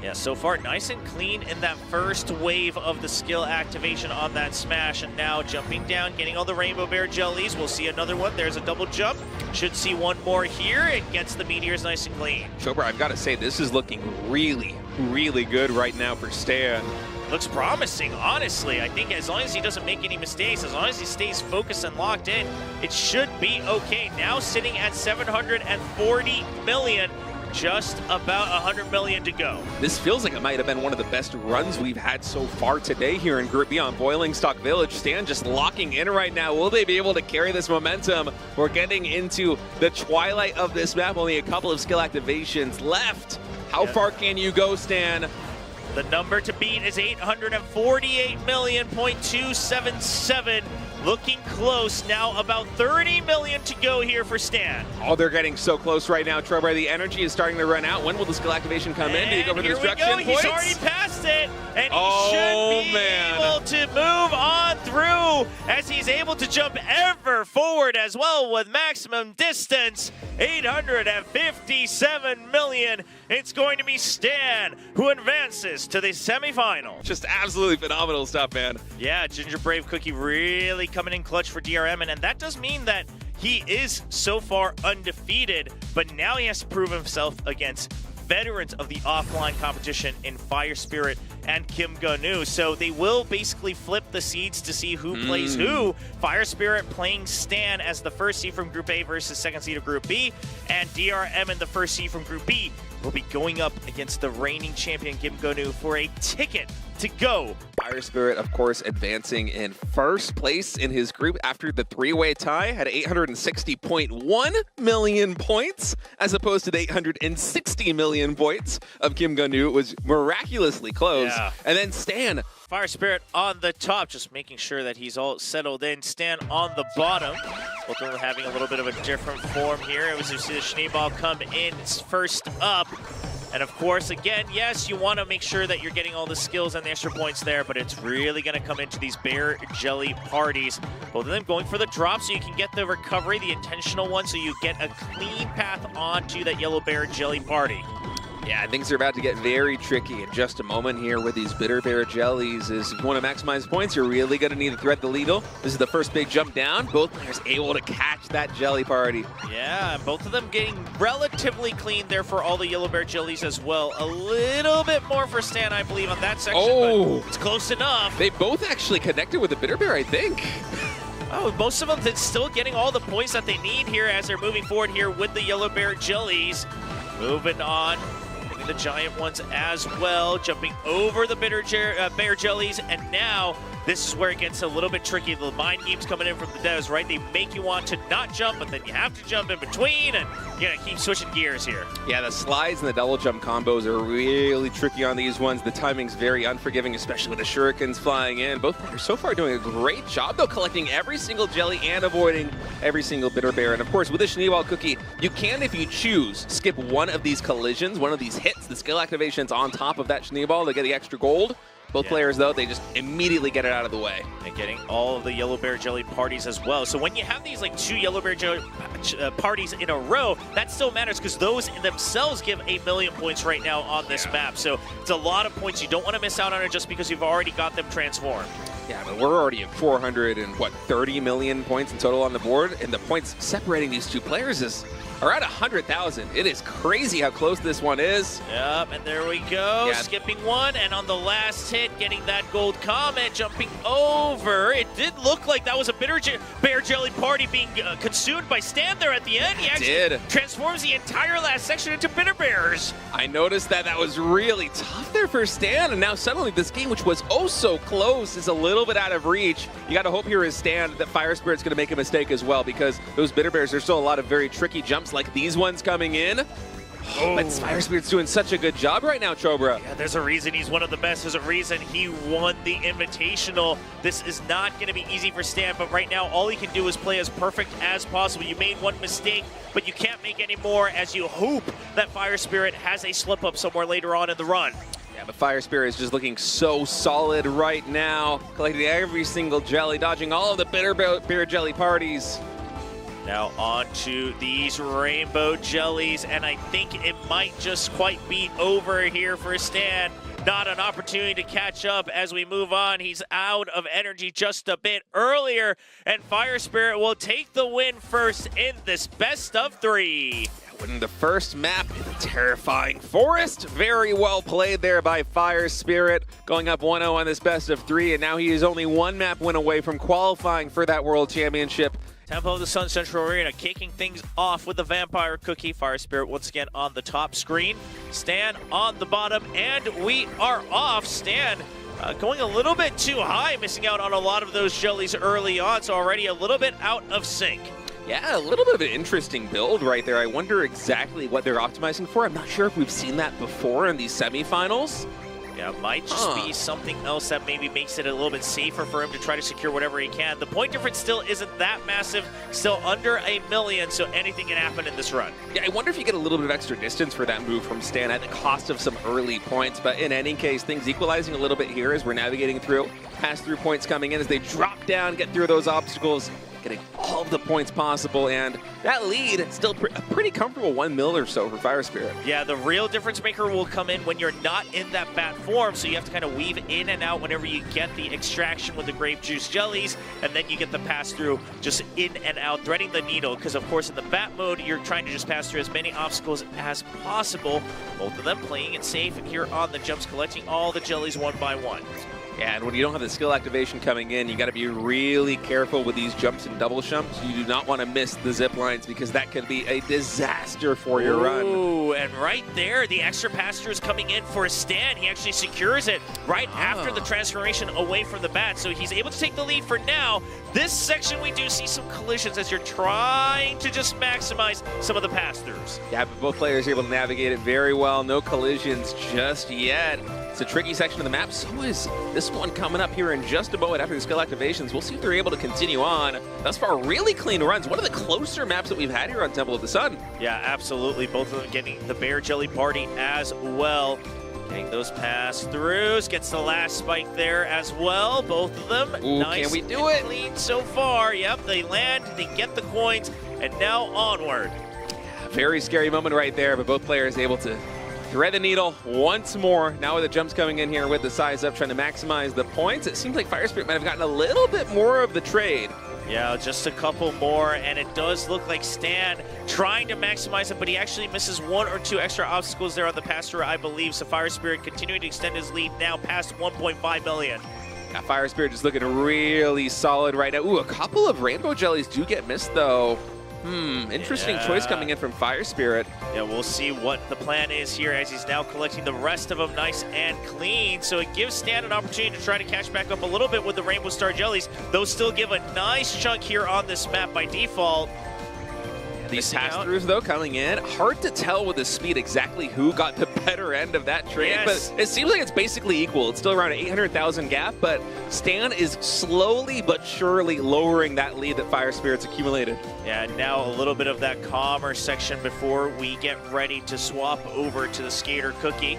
Yeah, so far nice and clean in that first wave of the skill activation on that smash, and now jumping down, getting all the Rainbow Bear jellies. We'll see another one. There's a double jump. Should see one more here. It gets the meteors nice and clean. Chobra, I've got to say, this is looking really, really good right now for Stan. Looks promising, honestly. I think as long as he doesn't make any mistakes, as long as he stays focused and locked in, it should be okay. Now sitting at 740 million. Just about 100 million to go. This feels like it might have been one of the best runs we've had so far today here in Group B on Boiling Stock Village. Stan just locking in right now. Will they be able to carry this momentum? We're getting into the twilight of this map. Only a couple of skill activations left. How far can you go, Stan? The number to beat is 848.277. Looking close now, about 30 million to go here for Stan. Oh, they're getting so close right now, Trevor. The energy is starting to run out. When will the skill activation come in? Do you go for the destruction points? He's already passed it, and he should be able to move on through as he's able to jump ever forward as well with maximum distance, 857 million. It's going to be Stan who advances to the semifinal. Just absolutely phenomenal stuff, man. Yeah, Ginger Brave Cookie really coming in clutch for DRM, and that does mean that he is so far undefeated, but now he has to prove himself against veterans of the offline competition in Fire Spirit and Kim Gun-nu. So they will basically flip the seeds to see who plays who. Fire Spirit playing Stan as the first seed from Group A versus second seed of Group B, and DRM in the first seed from Group B will be going up against the reigning champion Kim Gun-nu for a ticket to go. Fire Spirit, of course, advancing in first place in his group after the three-way tie, had 860.1 million points, as opposed to the 860 million points of Kim Gun-nu. It was miraculously close. Yeah. And then Stan. Fire Spirit on the top, just making sure that he's all settled in. Stan on the bottom. Both of them having a little bit of a different form here. It was you see the Schneeball come in first up. And of course, again, yes, you want to make sure that you're getting all the skills and the extra points there, but it's really going to come into these bear jelly parties. Both of them going for the drop so you can get the recovery, the intentional one, so you get a clean path onto that yellow bear jelly party. Yeah, things are about to get very tricky in just a moment here with these bitter bear jellies. If you want to maximize points, you're really going to need to thread the needle. This is the first big jump down. Both players able to catch that jelly party. Yeah, both of them getting relatively clean there for all the yellow bear jellies as well. A little bit more for Stan, I believe, on that section, but it's close enough. They both actually connected with the bitter bear, I think. Oh, most of them still getting all the points that they need here as they're moving forward here with the yellow bear jellies. Moving on. The giant ones as well, jumping over the bear jellies, and now this is where it gets a little bit tricky. The mind games coming in from the devs, right? They make you want to not jump, but then you have to jump in between, and you gotta keep switching gears here. Yeah, the slides and the double jump combos are really tricky on these ones. The timing's very unforgiving, especially with the shurikens flying in. Both players so far doing a great job, though, collecting every single jelly and avoiding every single bitter bear. And of course, with the Schneeball Cookie, you can, if you choose, skip one of these collisions, one of these hits, the skill activations on top of that Schneeball to get the extra gold. Both players, though, they just immediately get it out of the way. And getting all of the yellow bear jelly parties as well. So when you have these like 2 yellow bear jelly parties in a row, that still matters because those themselves give 1,000,000 points right now on this map. So it's a lot of points. You don't want to miss out on it just because you've already got them transformed. Yeah, but we're already at 430 million points in total on the board, and the points separating these two players is around 100,000. It is crazy how close this one is. Yep, and there we go. Yeah. Skipping one, and on the last hit, getting that gold comet, jumping over. It did look like that was a bitter bear jelly party being consumed by Stan there at the end. He actually transforms the entire last section into bitter bears. I noticed that was really tough there for Stan, and now suddenly this game, which was oh so close, is a little bit out of reach. You got to hope here is Stan that Fire Spirit's going to make a mistake as well, because those bitter bears, there's still a lot of very tricky jumps like these ones coming in. But Fire Spirit's doing such a good job right now, Chobra. Yeah, there's a reason he's one of the best. There's a reason he won the Invitational. This is not going to be easy for Stan, but right now all he can do is play as perfect as possible. You made one mistake, but you can't make any more as you hope that Fire Spirit has a slip-up somewhere later on in the run. Yeah, but Fire Spirit is just looking so solid right now, collecting every single jelly, dodging all of the bitter bear jelly parties. Now on to these rainbow jellies, and I think it might just quite be over here for Stan. Not an opportunity to catch up as we move on. He's out of energy just a bit earlier, and Fire Spirit will take the win first in this best of 3. Winning the first map in a terrifying forest. Very well played there by Fire Spirit, going up 1-0 on this best of 3, and now he is only 1 map win away from qualifying for that World Championship. Tempo of the Sun Central Arena kicking things off with the Vampire Cookie. Fire Spirit once again on the top screen. Stan on the bottom, and we are off. Stan going a little bit too high, missing out on a lot of those jellies early on, so already a little bit out of sync. Yeah, a little bit of an interesting build right there. I wonder exactly what they're optimizing for. I'm not sure if we've seen that before in these semifinals. Yeah, it might just be something else that maybe makes it a little bit safer for him to try to secure whatever he can. The point difference still isn't that massive, still under 1,000,000, so anything can happen in this run. Yeah, I wonder if you get a little bit of extra distance for that move from Stan at the cost of some early points, but in any case, things equalizing a little bit here as we're navigating through. Pass-through points coming in as they drop down, get through those obstacles, getting all of the points possible, and that lead still a pretty comfortable 1 mil or so for Fire Spirit. Yeah, the real difference maker will come in when you're not in that bat form, so you have to kind of weave in and out whenever you get the extraction with the grape juice jellies, and then you get the pass through just in and out, threading the needle, because of course in the bat mode, you're trying to just pass through as many obstacles as possible. Both of them playing it safe here on the jumps, collecting all the jellies one by one. Yeah, and when you don't have the skill activation coming in, you got to be really careful with these jumps and double jumps. You do not want to miss the zip lines because that could be a disaster for your run. Ooh, and right there, the extra pass-through is coming in for Stan. He actually secures it right after the transformation away from the bat, so he's able to take the lead for now. This section, we do see some collisions as you're trying to just maximize some of the pass-throughs. Yeah, but both players are able to navigate it very well. No collisions just yet. It's a tricky section of the map. So is this one coming up here in just a moment after the skill activations. We'll see if they're able to continue on. Thus far, really clean runs. One of the closer maps that we've had here on Temple of the Sun. Yeah, absolutely. Both of them getting the Bear Jelly Party as well. Getting those pass-throughs. Gets the last spike there as well. Both of them. Ooh, nice can we do it? Clean so far. Yep, they land, they get the coins, and now onward. Yeah, very scary moment right there, but both players able to thread the needle once more. Now with the jumps coming in here with the size up, trying to maximize the points. It seems like Fire Spirit might have gotten a little bit more of the trade. Yeah, just a couple more, and it does look like Stan trying to maximize it, but he actually misses 1 or 2 extra obstacles there on the pass-through, I believe. So Fire Spirit continuing to extend his lead now past 1.5 million. Yeah, Fire Spirit just looking really solid right now. Ooh, a couple of rainbow jellies do get missed, though. Interesting choice coming in from Fire Spirit. Yeah, we'll see what the plan is here as he's now collecting the rest of them nice and clean. So it gives Stan an opportunity to try to catch back up a little bit with the Rainbow Star Jellies. Those still give a nice chunk here on this map by default. These pass-throughs, though, coming in. Hard to tell with the speed exactly who got the better end of that trade, but it seems like it's basically equal. It's still around an 800,000 gap, but Stan is slowly but surely lowering that lead that Fire Spirit's accumulated. Yeah, now a little bit of that calmer section before we get ready to swap over to the Skater Cookie.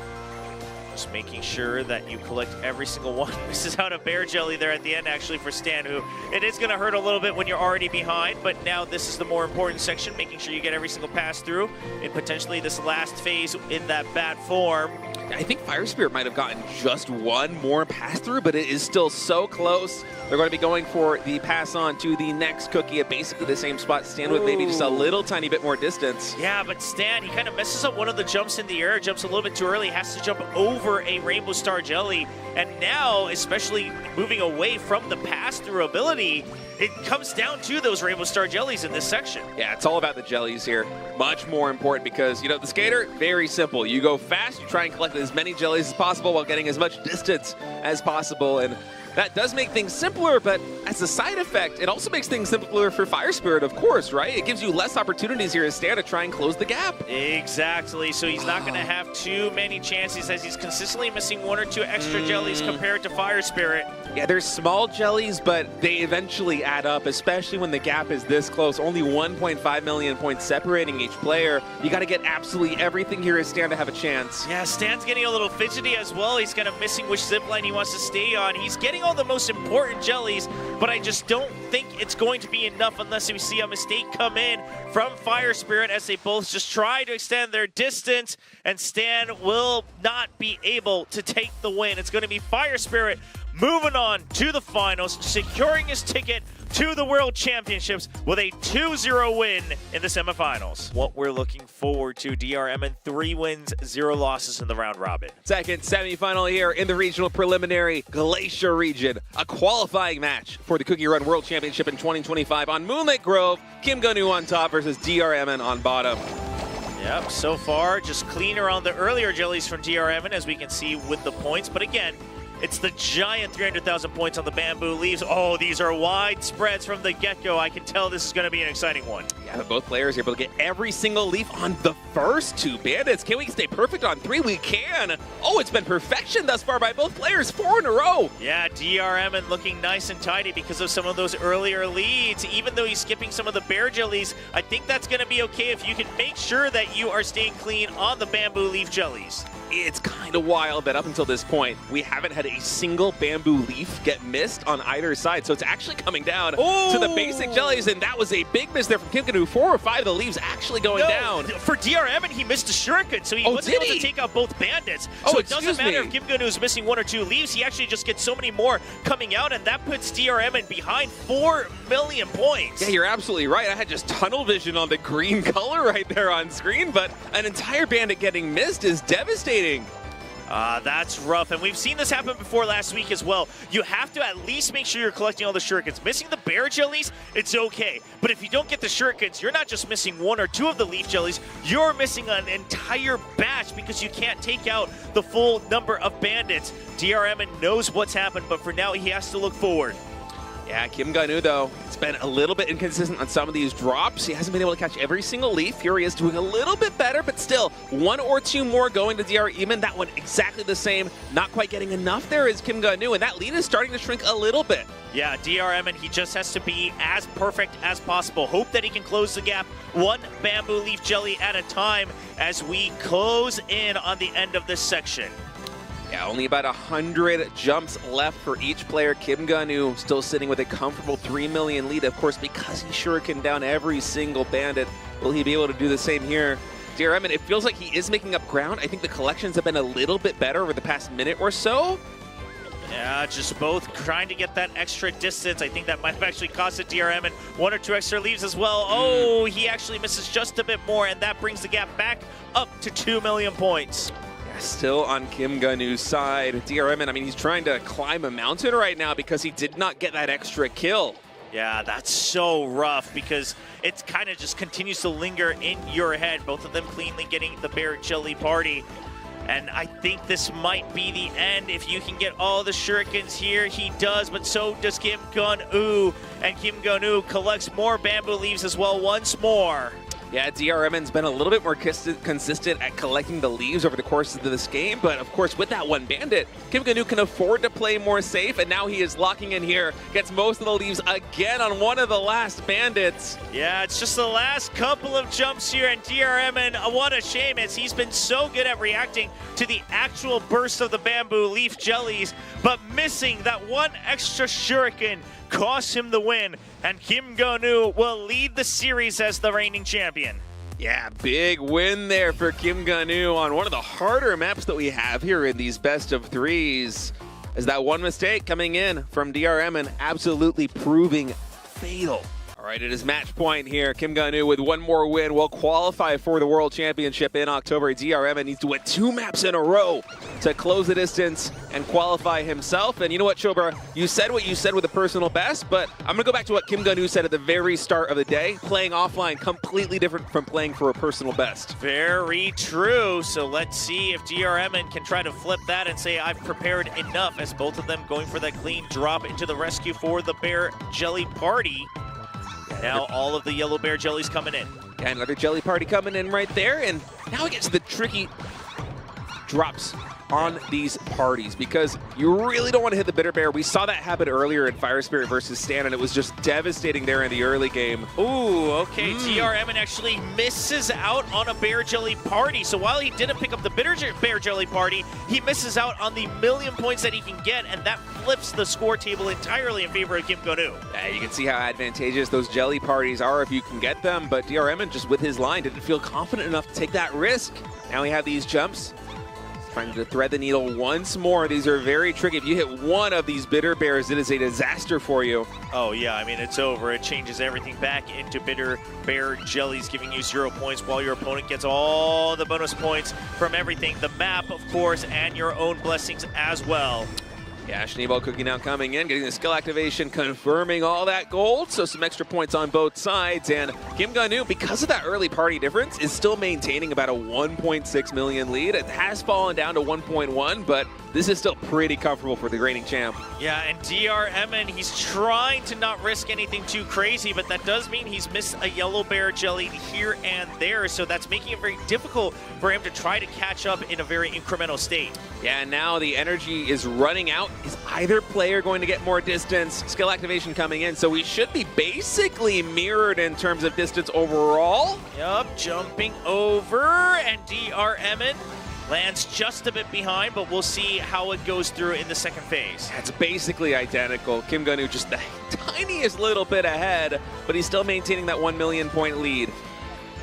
Just making sure that you collect every single one. This is out of Bear Jelly there at the end, actually, for Stan, who it is going to hurt a little bit when you're already behind, but now this is the more important section, making sure you get every single pass through in potentially this last phase in that bad form. I think Fire Spirit might have gotten just one more pass through, but it is still so close. They're going to be going for the pass on to the next cookie at basically the same spot. Stan with maybe just a little tiny bit more distance. Yeah, but Stan, he kind of messes up one of the jumps in the air, jumps a little bit too early, has to jump over a Rainbow Star Jelly. And now, especially moving away from the pass-through ability, it comes down to those Rainbow Star Jellies in this section. Yeah, it's all about the jellies here. Much more important because, you know, the Skater, very simple. You go fast, you try and collect as many jellies as possible while getting as much distance as possible. And that does make things simpler, but as a side effect, it also makes things simpler for Fire Spirit, of course, right? It gives you less opportunities here as Stan to try and close the gap. Exactly, so he's not going to have too many chances as he's consistently missing one or two extra jellies compared to Fire Spirit. Yeah, they're small jellies, but they eventually add up, especially when the gap is this close. Only 1.5 million points separating each player. You got to get absolutely everything here as Stan to have a chance. Yeah, Stan's getting a little fidgety as well. He's kind of missing which zip line he wants to stay on. He's getting all the most important jellies, but I just don't think it's going to be enough unless we see a mistake come in from Fire Spirit as they both just try to extend their distance, and Stan will not be able to take the win. It's going to be Fire Spirit moving on to the finals, securing his ticket to the World Championships with a 2-0 win in the semifinals. What we're looking forward to, DRM in 3 wins, 0 losses in the round robin. Second semifinal here in the regional preliminary Glacier region. A qualifying match for the Cookie Run World Championship in 2025 on Moonlit Grove. Kim Gonu on top versus DRMN on bottom. Yep, so far just cleaner on the earlier jellies from DRMN as we can see with the points, but again, it's the giant 300,000 points on the bamboo leaves. Oh, these are wide spreads from the get-go. I can tell this is going to be an exciting one. Yeah, but both players are able to get every single leaf on the first 2 bandits. Can we stay perfect on 3? We can. Oh, it's been perfection thus far by both players, 4 in a row. Yeah, DRM and looking nice and tidy because of some of those earlier leads. Even though he's skipping some of the bear jellies, I think that's going to be okay if you can make sure that you are staying clean on the bamboo leaf jellies. It's kind of wild that up until this point, we haven't had a single bamboo leaf get missed on either side. So it's actually coming down to the basic jellies, and that was a big miss there from Kim Gonu. 4 or 5 of the leaves actually going down. For DRM, and he missed a shuriken, so he wasn't able to take out both bandits. So it doesn't matter if Kim Gonu is missing 1 or 2 leaves. He actually just gets so many more coming out, and that puts DRM behind 4 million points. Yeah, you're absolutely right. I had just tunnel vision on the green color right there on screen, but an entire bandit getting missed is devastating. That's rough, and we've seen this happen before last week as well. You have to at least make sure you're collecting all the shurikens. Missing the bear jellies, it's okay. But if you don't get the shurikens, you're not just missing 1 or 2 of the leaf jellies, you're missing an entire batch because you can't take out the full number of bandits. DRM knows what's happened, but for now he has to look forward. Yeah, Kim Gonu, though, it's been a little bit inconsistent on some of these drops. He hasn't been able to catch every single leaf. Fury is doing a little bit better, but still, 1 or 2 more going to DR Eamon. That one exactly the same. Not quite getting enough there is Kim Gonu, and that lead is starting to shrink a little bit. Yeah, DRM, and he just has to be as perfect as possible. Hope that he can close the gap 1 bamboo leaf jelly at a time as we close in on the end of this section. Yeah, only about 100 jumps left for each player. Kim Gonu still sitting with a comfortable 3 million lead, of course, because he shuriken down every single bandit. Will he be able to do the same here? DRM, and it feels like he is making up ground. I think the collections have been a little bit better over the past minute or so. Yeah, just both trying to get that extra distance. I think that might have actually costed DRM and 1 or 2 extra leaves as well. Oh, he actually misses just a bit more, and that brings the gap back up to 2 million points. Still on Kim Ganu's side. DRM, I mean, he's trying to climb a mountain right now because he did not get that extra kill. Yeah, that's so rough because it kind of just continues to linger in your head. Both of them cleanly getting the bear jelly party. And I think this might be the end. If you can get all the shurikens here, he does, but so does Kim Gun-woo. And Kim Gun-woo collects more bamboo leaves as well once more. Yeah, DRMN's been a little bit more consistent at collecting the leaves over the course of this game, but of course with that one bandit, Kim Gun-woo can afford to play more safe, and now he is locking in here, gets most of the leaves again on one of the last bandits. Yeah, it's just the last couple of jumps here, and DRMN, what a shame, as he's been so good at reacting to the actual burst of the bamboo leaf jellies, but missing that one extra shuriken cost him the win, and Kim Gun-woo will lead the series as the reigning champion. Yeah, big win there for Kim Gun-woo on one of the harder maps that we have here in these best of threes. As that one mistake coming in from DRM and absolutely proving fatal. All right, it is match point here. Kim Gun-woo with one more win will qualify for the World Championship in October. DRM needs to win 2 maps in a row to close the distance and qualify himself. And you know what, Chobra? You said what you said with the personal best, but I'm going to go back to what Kim Gun-woo said at the very start of the day. Playing offline, completely different from playing for a personal best. Very true. So let's see if DRM can try to flip that and say, I've prepared enough, as both of them going for that clean drop into the rescue for the bear jelly party. Now all of the yellow bear jellies coming in. Yeah, another jelly party coming in right there. And now we get to the tricky drops on these parties, because you really don't want to hit the bitter bear. We saw that happen earlier in Fire Spirit versus Stan, and it was just devastating there in the early game. Ooh, okay. DRM actually misses out on a bear jelly party. So while he didn't pick up the bear jelly party, he misses out on the 1,000,000 points that he can get, and that flips the score table entirely in favor of Kim Gun-woo. Yeah, you can see how advantageous those jelly parties are if you can get them, but DRM just with his line didn't feel confident enough to take that risk. Now we have these jumps. Trying to thread the needle once more. These are very tricky. If you hit one of these bitter bears, it is a disaster for you. Oh yeah, I mean, it's over. It changes everything back into bitter bear jellies, giving you 0 points while your opponent gets all the bonus points from everything. The map, of course, and your own blessings as well. Yeah, Schneeball Cookie now coming in, getting the skill activation, confirming all that gold. So some extra points on both sides. And Kim Gun-woo, because of that early party difference, is still maintaining about a 1.6 million lead. It has fallen down to 1.1, but this is still pretty comfortable for the reigning champ. Yeah, and DRM, he's trying to not risk anything too crazy, but that does mean he's missed a yellow bear jelly here and there. So that's making it very difficult for him to try to catch up in a very incremental state. Yeah, and now the energy is running out. Is either player going to get more distance? Skill activation coming in, so we should be basically mirrored in terms of distance overall. Yup, jumping over, and DRM lands just a bit behind, but we'll see how it goes through in the second phase. It's basically identical. Kim Gun-woo just the tiniest little bit ahead, but he's still maintaining that 1 million point lead.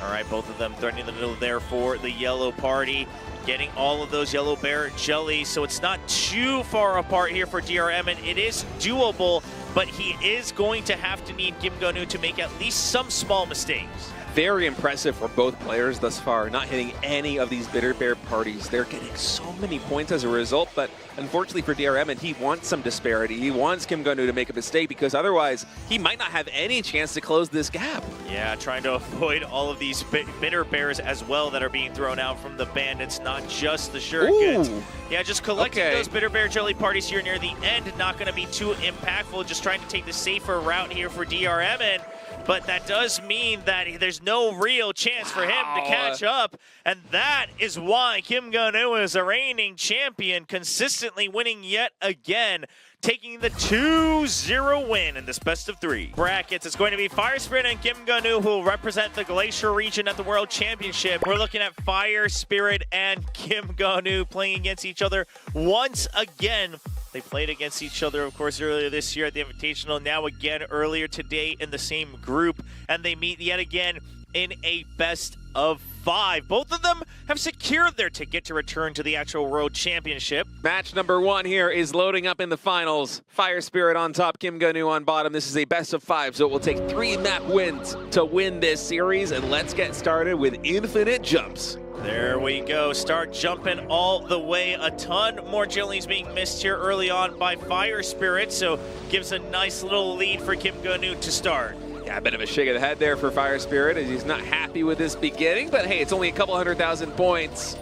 All right, both of them threatening the middle there for the yellow party, getting all of those yellow bear jellies, so it's not too far apart here for DRM, and it is doable, but he is going to have to need Kim Gun-woo to make at least some small mistakes. Very impressive for both players thus far, not hitting any of these bitter bear parties. They're getting so many points as a result, but unfortunately for DRM, and he wants some disparity. He wants Kim Gun-woo to make a mistake, because otherwise he might not have any chance to close this gap. Yeah, trying to avoid all of these bitter bears as well that are being thrown out from the bandits, not just the shurikens. Ooh. Yeah, just collecting those bitter bear jelly parties here near the end, not going to be too impactful. Just trying to take the safer route here for DRM. But that does mean that there's no real chance for him to catch up. And that is why Kim Gun-woo is a reigning champion, consistently winning yet again, taking the 2-0 win in this best of three. Brackets, it's going to be Fire Spirit and Kim Gun-woo who will represent the Glacier region at the World Championship. We're looking at Fire Spirit and Kim Gun-woo playing against each other once again. They played against each other, of course, earlier this year at the Invitational. Now again earlier today in the same group. And they meet yet again in a best of 5. Both of them have secured their ticket to return to the actual World Championship. Match number 1 here is loading up in the finals. Fire Spirit on top, Kim Gun-woo on bottom. This is a best of 5, so it will take 3 map wins to win this series. And let's get started with infinite jumps. There we go. Start jumping all the way. A ton more jellies being missed here early on by Fire Spirit, so gives a nice little lead for Kim Go-nu to start. Yeah, a bit of a shake of the head there for Fire Spirit as he's not happy with this beginning, but hey, it's only a couple 100,000 points.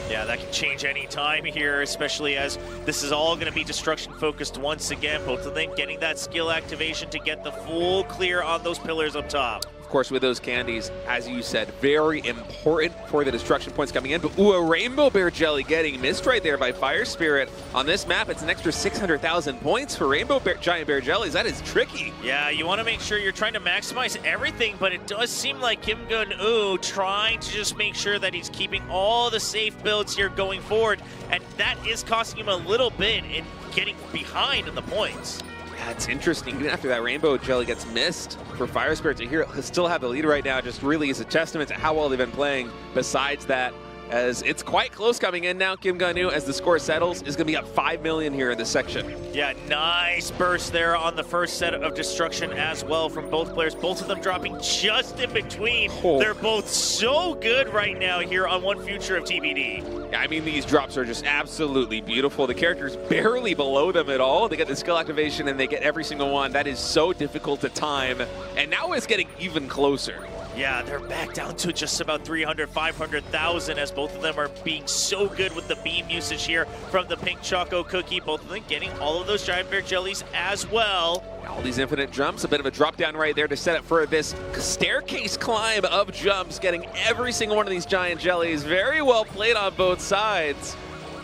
Yeah, that can change any time here, especially as this is all going to be destruction focused once again. Both of them getting that skill activation to get the full clear on those pillars up top. Of course, with those candies, as you said, very important for the destruction points coming in. But ooh, a Rainbow Bear Jelly getting missed right there by Fire Spirit. On this map, it's an extra 600,000 points for Rainbow Bear, Giant Bear Jellies. That is tricky. Yeah, you want to make sure you're trying to maximize everything, but it does seem like Kim Go-nu trying to just make sure that he's keeping all the safe builds here going forward, and that is costing him a little bit in getting behind in the points. Yeah, it's interesting. Even after that Rainbow Jelly gets missed, for Fire Spirit to still have the lead right now just really is a testament to how well they've been playing. Besides that, as it's quite close coming in now, Kim Go-nu, as the score settles, is going to be up 5 million here in this section. Yeah, nice burst there on the first set of destruction as well from both players. Both of them dropping just in between. Oh. They're both so good right now here on One Future of TBD. Yeah, I mean, these drops are just absolutely beautiful. The character's barely below them at all. They get the skill activation and they get every single one. That is so difficult to time. And now it's getting even closer. Yeah, they're back down to just about 300, 500,000 as both of them are being so good with the beam usage here from the Pink Choco Cookie. Both of them getting all of those Giant Bear Jellies as well. All these infinite jumps, a bit of a drop down right there to set up for this staircase climb of jumps, getting every single one of these giant jellies. Very well played on both sides.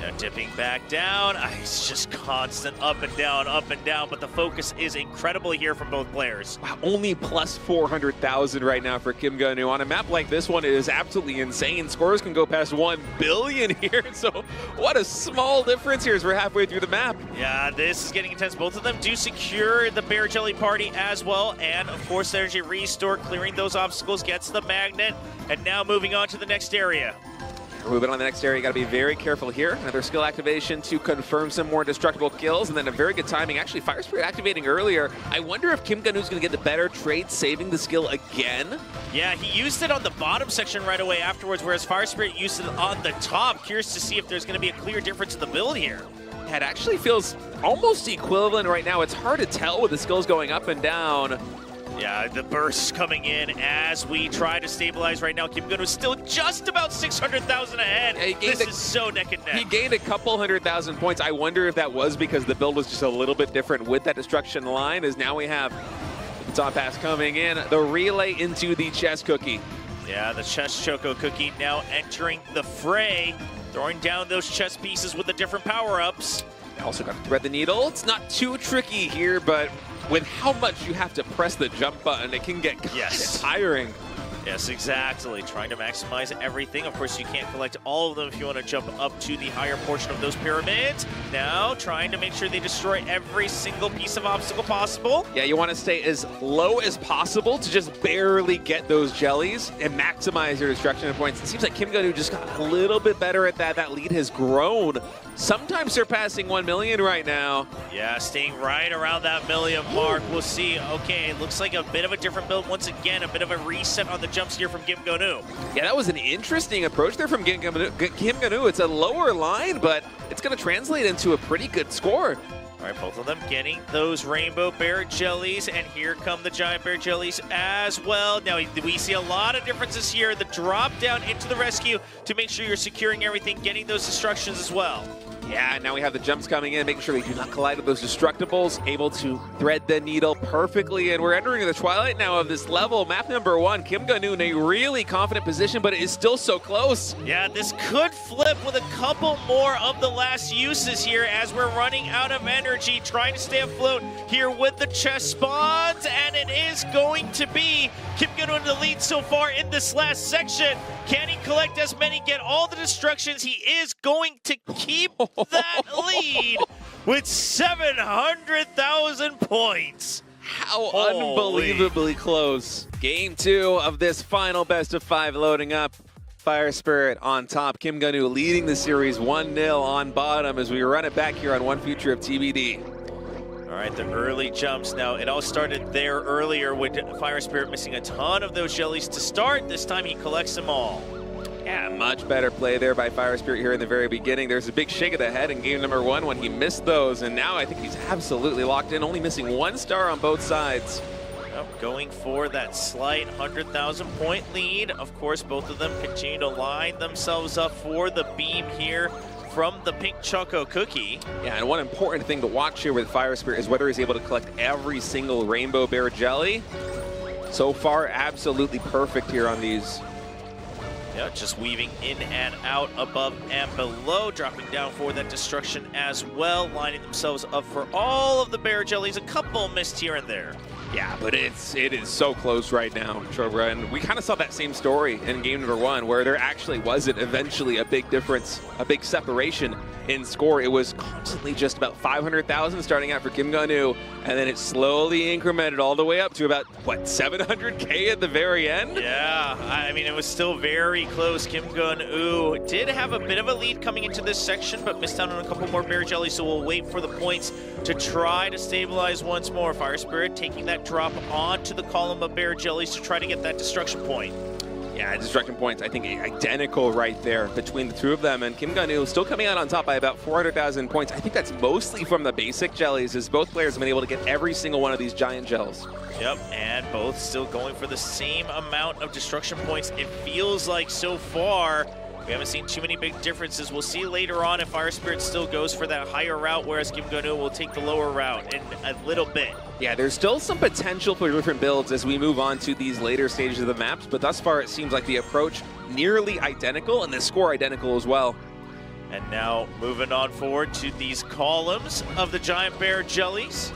Now dipping back down, it's just constant up and down, but the focus is incredible here from both players. Wow, only plus 400,000 right now for Kim Go-nu. On a map like this one, it is absolutely insane. Scores can go past 1 billion here, so what a small difference here as we're halfway through the map. Yeah, this is getting intense. Both of them do secure the Bear Jelly Party as well, and of course, energy restore, clearing those obstacles, gets the magnet, and now moving on to the next area. Moving on to the next area, you got to be very careful here. Another skill activation to confirm some more destructible kills, and then a very good timing. Actually, Fire Spirit activating earlier. I wonder if Kim Go-nu's going to get the better trade, saving the skill again. Yeah, he used it on the bottom section right away afterwards, whereas Fire Spirit used it on the top. Curious to see if there's going to be a clear difference in the build here. It actually feels almost equivalent right now. It's hard to tell with the skills going up and down. Yeah, the bursts coming in as we try to stabilize right now. Kim Go-nu still just about 600,000 ahead. Yeah, this is so neck and neck. He gained a couple 100,000 points. I wonder if that was because the build was just a little bit different with that destruction line, as now we have the top pass coming in, the relay into the chess cookie. Yeah, the chess choco cookie now entering the fray, throwing down those chess pieces with the different power-ups. Also got to thread the needle. It's not too tricky here, but with how much you have to press the jump button, it can get kind of tiring. Yes, exactly. Trying to maximize everything. Of course, you can't collect all of them if you want to jump up to the higher portion of those pyramids. Now, trying to make sure they destroy every single piece of obstacle possible. Yeah, you want to stay as low as possible to just barely get those jellies and maximize your destruction points. It seems like Kim Go-nu just got a little bit better at that. That lead has grown, sometimes surpassing 1 million right now. Yeah, staying right around that million mark. We'll see. Okay, it looks like a bit of a different build once again, a bit of a reset on the jumps here from Kim Go-nu. Yeah, that was an interesting approach there from Kim Go-nu. It's a lower line, but it's going to translate into a pretty good score. All right, both of them getting those Rainbow Bear Jellies, and here come the Giant Bear Jellies as well. Now, we see a lot of differences here. The drop down into the rescue to make sure you're securing everything, getting those destructions as well. Yeah, now we have the jumps coming in, making sure we do not collide with those destructibles, able to thread the needle perfectly, and we're entering the twilight now of this level. Map number 1, Kim Go-nu in a really confident position, but it is still so close. Yeah, this could flip with a couple more of the last uses here as we're running out of energy, trying to stay afloat here with the chest spawns, and it is going to be Kim Go-nu in the lead so far in this last section. Can he collect as many, get all the destructions? He is going to keep that lead with 700,000 points. How unbelievably close. Game 2 of this final best of 5 loading up. Fire Spirit on top. Kim Go-nu leading the series 1-0 on bottom as we run it back here on One Future of TBD. All right, the early jumps now. It all started there earlier with Fire Spirit missing a ton of those jellies to start. This time he collects them all. Yeah, much better play there by Fire Spirit here in the very beginning. There's a big shake of the head in game number 1 when he missed those, and now I think he's absolutely locked in, only missing 1 star on both sides. Going for that slight 100,000 point lead. Of course, both of them continue to line themselves up for the beam here from the pink Choco Cookie. Yeah, and one important thing to watch here with Fire Spirit is whether he's able to collect every single Rainbow Bear Jelly. So far, absolutely perfect here on these. Yeah, just weaving in and out, above and below, dropping down for that destruction as well, lining themselves up for all of the bear jellies. A couple missed here and there. Yeah, but it is so close right now, Trobra, and we kind of saw that same story in game number 1, where there actually wasn't eventually a big difference, a big separation in score. It was constantly just about 500,000 starting out for Kim Gun-woo, and then it slowly incremented all the way up to about, what, 700K at the very end? Yeah, I mean, it was still very close. Kim Gun-woo did have a bit of a lead coming into this section, but missed out on a couple more bear jellies, so we'll wait for the points to try to stabilize once more. Fire Spirit taking that drop onto the column of bear jellies to try to get that destruction point. Yeah, destruction points, I think, identical right there between the two of them. And Kim Gun-woo still coming out on top by about 400,000 points. I think that's mostly from the basic jellies, as both players have been able to get every single one of these giant gels. Yep, and both still going for the same amount of destruction points. It feels like so far. We haven't seen too many big differences. We'll see later on if Fire Spirit still goes for that higher route, whereas Kim Gun-woo will take the lower route in a little bit. Yeah, there's still some potential for different builds as we move on to these later stages of the maps, but thus far it seems like the approach nearly identical and the score identical as well. And now moving on forward to these columns of the giant bear jellies.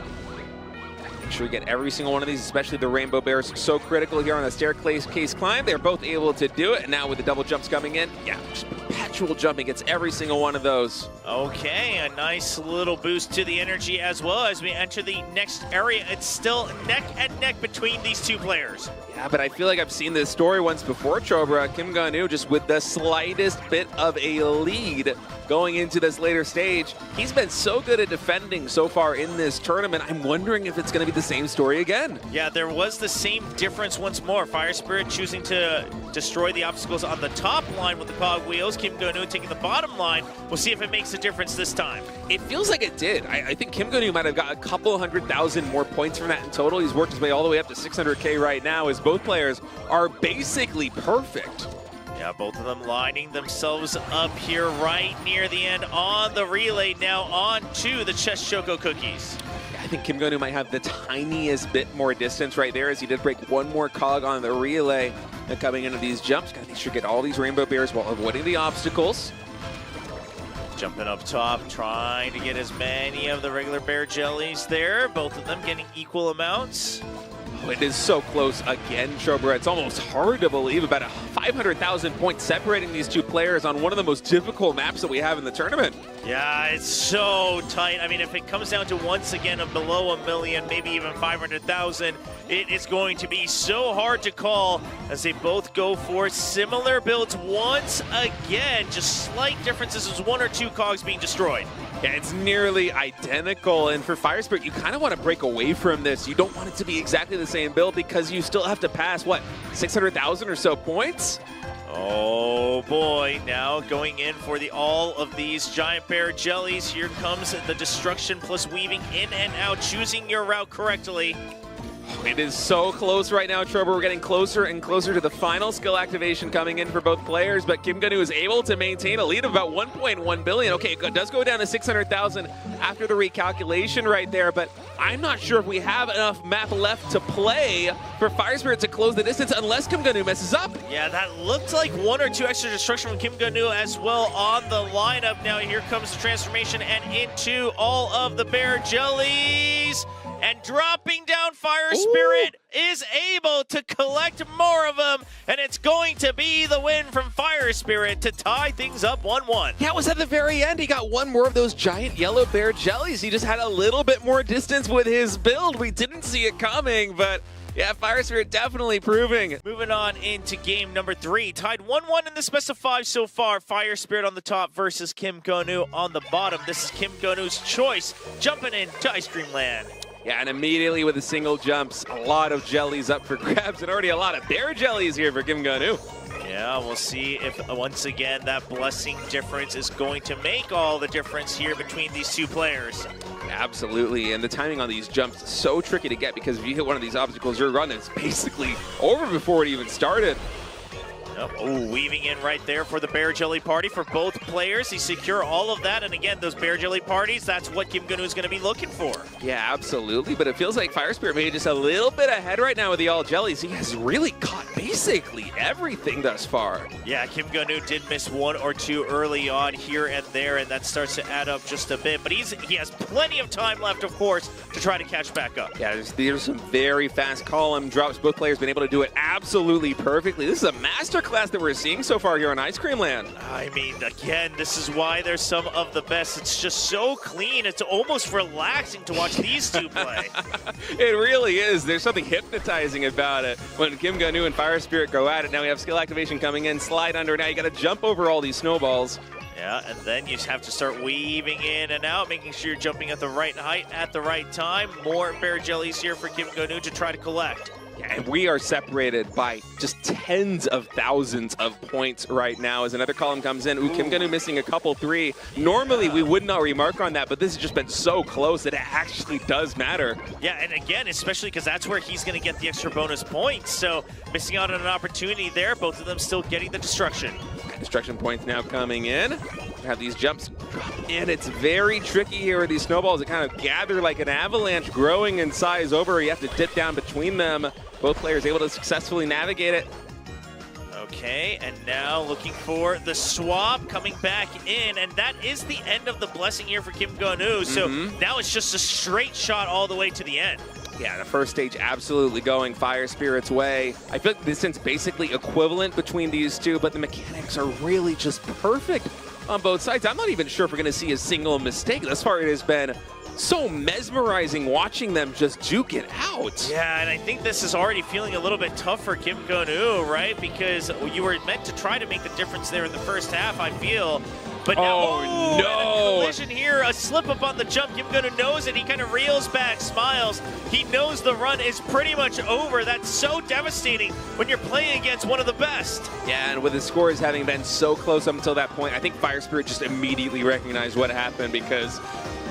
Make sure we get every single one of these, especially the rainbow bears, so critical here on the staircase climb. They're both able to do it, and now with the double jumps coming in, yeah, just perpetual jumping gets every single one of those. Okay, a nice little boost to the energy as well as we enter the next area. It's still neck and neck between these two players. Yeah, but I feel like I've seen this story once before, Chobra. Kim Gun-woo just with the slightest bit of a lead going into this later stage. He's been so good at defending so far in this tournament. I'm wondering if it's going to be the same story again. Yeah, there was the same difference once more. Fire Spirit choosing to destroy the obstacles on the top line with the cog wheels. Kim Gun-woo taking the bottom line. We'll see if it makes a difference this time. It feels like it did. I think Kim Gun-woo might have got a couple 100,000 more points from that in total. He's worked his way all the way up to 600K right now, as both players are basically perfect. Yeah, both of them lining themselves up here right near the end on the relay. Now on to the chest Choco Cookies. I think Kim Gun-woo might have the tiniest bit more distance right there, as he did break one more cog on the relay. And coming into these jumps, gotta make sure to get all these rainbow bears while avoiding the obstacles. Jumping up top, trying to get as many of the regular bear jellies there. Both of them getting equal amounts. Oh, it is so close again, Chobra. It's almost hard to believe, about 500,000 points separating these two players on one of the most difficult maps that we have in the tournament. Yeah, it's so tight. I mean, if it comes down to once again below 1 million, maybe even 500,000, it is going to be so hard to call as they both go for similar builds once again. Just slight differences as 1 or 2 cogs being destroyed. Yeah, it's nearly identical, and for Fire Spirit, you kind of want to break away from this. You don't want it to be exactly the same build because you still have to pass, what, 600,000 or so points? Oh boy, now going in for all of these giant bear jellies. Here comes the destruction plus weaving in and out, choosing your route correctly. It is so close right now, Trevor. We're getting closer and closer to the final skill activation coming in for both players, but Kim Gun-woo is able to maintain a lead of about 1.1 billion. Okay, it does go down to 600,000 after the recalculation right there, but I'm not sure if we have enough map left to play for Fire Spirit to close the distance unless Kim Gun-woo messes up. Yeah, that looked like 1 or 2 extra destruction from Kim Gun-woo as well on the lineup. Now here comes the transformation and into all of the bear jellies. And dropping down, Fire Spirit is able to collect more of them, and it's going to be the win from Fire Spirit to tie things up 1-1. Yeah, it was at the very end. He got one more of those giant yellow bear jellies. He just had a little bit more distance with his build. We didn't see it coming, but yeah, Fire Spirit definitely proving. Moving on into game number 3. Tied 1-1 in this best of 5 so far. Fire Spirit on the top versus Kim Gun-woo on the bottom. This is Kim Gun-woo's choice, jumping into Ice Cream Land. Yeah, and immediately with the single jumps, a lot of jellies up for grabs, and already a lot of bear jellies here for Kim Gun-woo. Yeah, Yeah, we'll see if once again that blessing difference is going to make all the difference here between these two players. Absolutely, and the timing on these jumps is so tricky to get because if you hit one of these obstacles, your run is basically over before it even started. Oh, weaving in right there for the bear jelly party for both players. He secure all of that, and again, those bear jelly parties, that's what Kim Gun-woo is going to be looking for. Yeah, absolutely, but it feels like Fire Spirit maybe just a little bit ahead right now with the all jellies. He has really caught basically everything thus far. Yeah, Kim Gun-woo did miss one or two early on here and there, and that starts to add up just a bit, but he has plenty of time left, of course, to try to catch back up. Yeah, there's some very fast column drops. Both players been able to do it absolutely perfectly. This is a masterclass that we're seeing so far here on Ice Cream Land. I mean, again, this is why they're some of the best. It's just so clean. It's almost relaxing to watch these two play. It really is. There's something hypnotizing about it. When Kim Gun-woo and Fire Spirit go at it, now we have skill activation coming in, slide under. Now you got to jump over all these snowballs. Yeah, and then you just have to start weaving in and out, making sure you're jumping at the right height at the right time. More bear jellies here for Kim Gun-woo to try to collect. And we are separated by just tens of thousands of points right now as another column comes in. Ooh, Kim Gun-woo missing a couple three. Normally we would not remark on that, but this has just been so close that it actually does matter. Yeah, and again, especially because that's where he's going to get the extra bonus points. So missing out on an opportunity there, both of them still getting the destruction. Destruction points now coming in. We have these jumps drop in. It's very tricky here with these snowballs that kind of gather like an avalanche, growing in size over. You have to dip down between them. Both players able to successfully navigate it. Okay, and now looking for the swap coming back in, and that is the end of the blessing here for Kim Gun-woo. So now it's just a straight shot all the way to the end. Yeah, the first stage absolutely going Fire Spirit's way. I feel like this is basically equivalent between these two, but the mechanics are really just perfect on both sides. I'm not even sure if we're going to see a single mistake. Thus far, it has been so mesmerizing watching them just duke it out. Yeah, and I think this is already feeling a little bit tough for Kim Gun-woo, right? Because you were meant to try to make the difference there in the first half, I feel. But now, no! A collision here, a slip up on the jump. Kim Gun-woo knows it. He kind of reels back, smiles. He knows the run is pretty much over. That's so devastating when you're playing against one of the best. Yeah, and with the scores having been so close up until that point, I think Fire Spirit just immediately recognized what happened because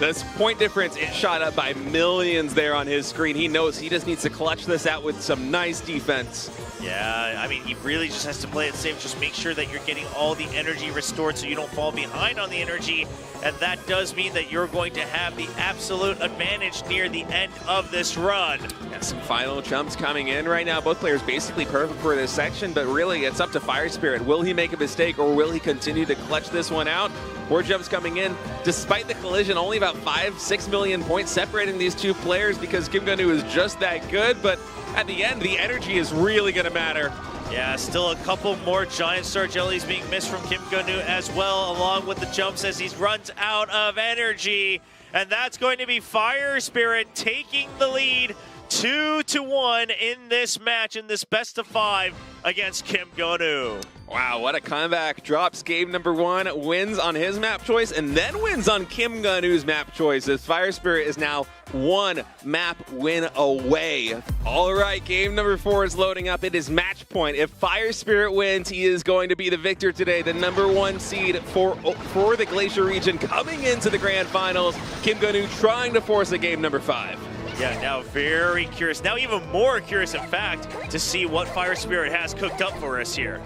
this point difference, it shot up by millions there on his screen. He knows he just needs to clutch this out with some nice defense. Yeah, I mean, he really just has to play it safe. Just make sure that you're getting all the energy restored so you don't fall behind on the energy. And that does mean that you're going to have the absolute advantage near the end of this run. Yeah, some final jumps coming in right now. Both players basically perfect for this section, but really it's up to Fire Spirit. Will he make a mistake or will he continue to clutch this one out? More jumps coming in. Despite the collision, only about 5-6 million points separating these two players because Kim Gun-woo is just that good, but at the end, the energy is really going to matter. Yeah, still a couple more Giant Star Jellies being missed from Kim Gun-woo as well, along with the jumps as he runs out of energy. And that's going to be Fire Spirit taking the lead 2-1 in this match, in this best of 5 against Kim Gun-woo. Wow, what a comeback. Drops game number 1, wins on his map choice, and then wins on Kim Gun-woo's map choice as Fire Spirit is now 1 map win away. All right, game number 4 is loading up. It is match point. If Fire Spirit wins, he is going to be the victor today, the number 1 seed for the Glacier region coming into the grand finals. Kim Gun-woo trying to force a game number 5. Yeah, now very curious, now even more curious, in fact, to see what Fire Spirit has cooked up for us here.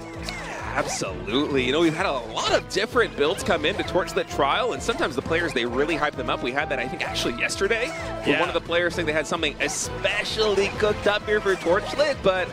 Absolutely. You know, we've had a lot of different builds come in to Torchlit Trial, and sometimes the players, they really hype them up. We had that, I think, actually yesterday. Yeah. One of the players saying they had something especially cooked up here for Torchlit, but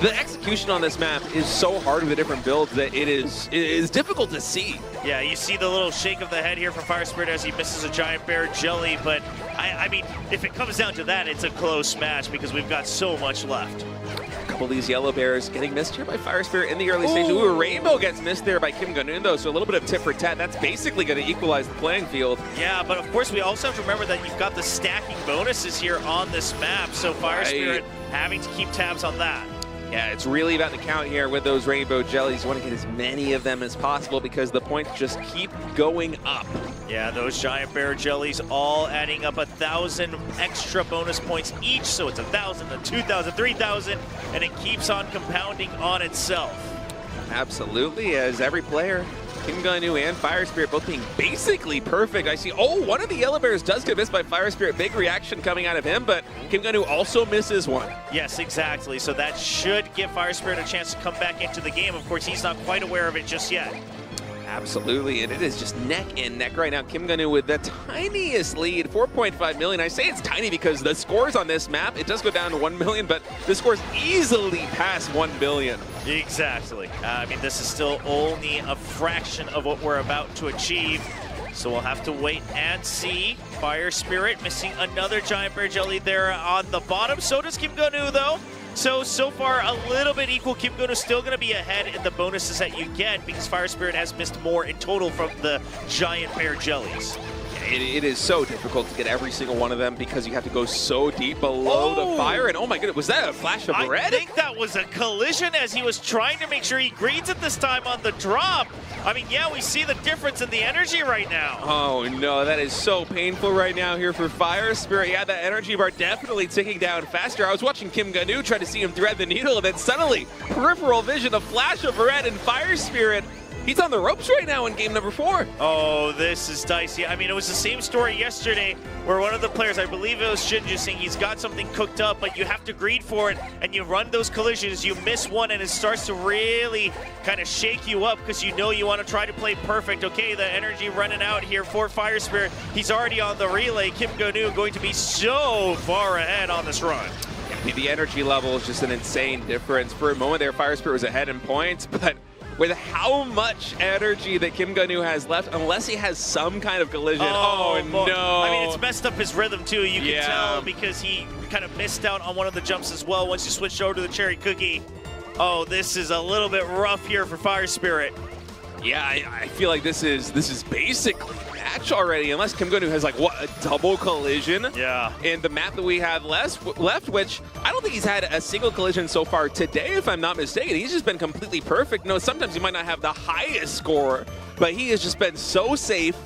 the execution on this map is so hard with the different builds that it is difficult to see. Yeah, you see the little shake of the head here from Fire Spirit as he misses a giant bear jelly, but I mean, if it comes down to that, it's a close match because we've got so much left. A couple of these yellow bears getting missed here by Fire Spirit in the early stage. Ooh, a rainbow gets missed there by Kim Gun-woo, though, so a little bit of tit for tat. That's basically going to equalize the playing field. Yeah, but of course we also have to remember that you've got the stacking bonuses here on this map, so Fire Spirit having to keep tabs on that. Yeah, it's really about the count here with those rainbow jellies. You want to get as many of them as possible because the points just keep going up. Yeah, those giant bear jellies all adding up 1,000 extra bonus points each, so it's 1,000, 2,000, 3,000, and it keeps on compounding on itself. Absolutely, as every player, Kim Gun-nu and Fire Spirit both being basically perfect. I see, one of the Yellow Bears does get missed by Fire Spirit. Big reaction coming out of him, but Kim Gun-nu also misses one. Yes, exactly. So that should give Fire Spirit a chance to come back into the game. Of course, he's not quite aware of it just yet. Absolutely, and it is just neck and neck right now. Kim Gun-nu with the tiniest lead, 4.5 million. I say it's tiny because the scores on this map, it does go down to 1 million, but the scores easily past 1 billion. Exactly. I mean, this is still only a fraction of what we're about to achieve. So we'll have to wait and see. Fire Spirit missing another Giant Bear Jelly there on the bottom. So does Kim Gun-nu, though. So far, a little bit equal. Kim Gun-nu still going to be ahead in the bonuses that you get because Fire Spirit has missed more in total from the Giant Bear Jellies. It is so difficult to get every single one of them because you have to go so deep below the fire. And oh my goodness, was that a flash of red? I think that was a collision as he was trying to make sure he greens it this time on the drop. I mean, yeah, we see the difference in the energy right now. Oh no, that is so painful right now here for Fire Spirit. Yeah, that energy bar definitely ticking down faster. I was watching Kim Gun-nu try to see him thread the needle, and then suddenly, peripheral vision, a flash of red, and Fire Spirit, he's on the ropes right now in game number 4. Oh, this is dicey. I mean, it was the same story yesterday where one of the players, I believe it was Shinju, saying he's got something cooked up, but you have to greed for it, and you run those collisions, you miss one, and it starts to really kind of shake you up because you know you want to try to play perfect. Okay, the energy running out here for Fire Spirit. He's already on the relay. Kim Gun-nu going to be so far ahead on this run. The energy level is just an insane difference. For a moment there, Fire Spirit was ahead in points, but with how much energy that Kim Gun-nu has left, unless he has some kind of collision. Oh no. I mean, it's messed up his rhythm too. You can tell because he kind of missed out on one of the jumps as well once you switched over to the Cherry Cookie. Oh, this is a little bit rough here for Fire Spirit. Yeah, I feel like this is basically a match already, unless Kim Gun-nu has like a double collision. Yeah. In the map that we have left, which I don't think he's had a single collision so far today, if I'm not mistaken. He's just been completely perfect. No, sometimes he might not have the highest score, but he has just been so safe,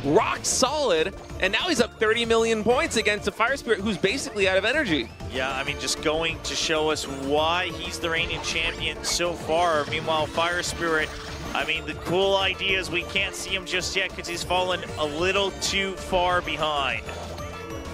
rock solid, and now he's up 30 million points against a Fire Spirit who's basically out of energy. Yeah, I mean, just going to show us why he's the reigning champion so far. Meanwhile, Fire Spirit, I mean, the cool idea is we can't see him just yet because he's fallen a little too far behind.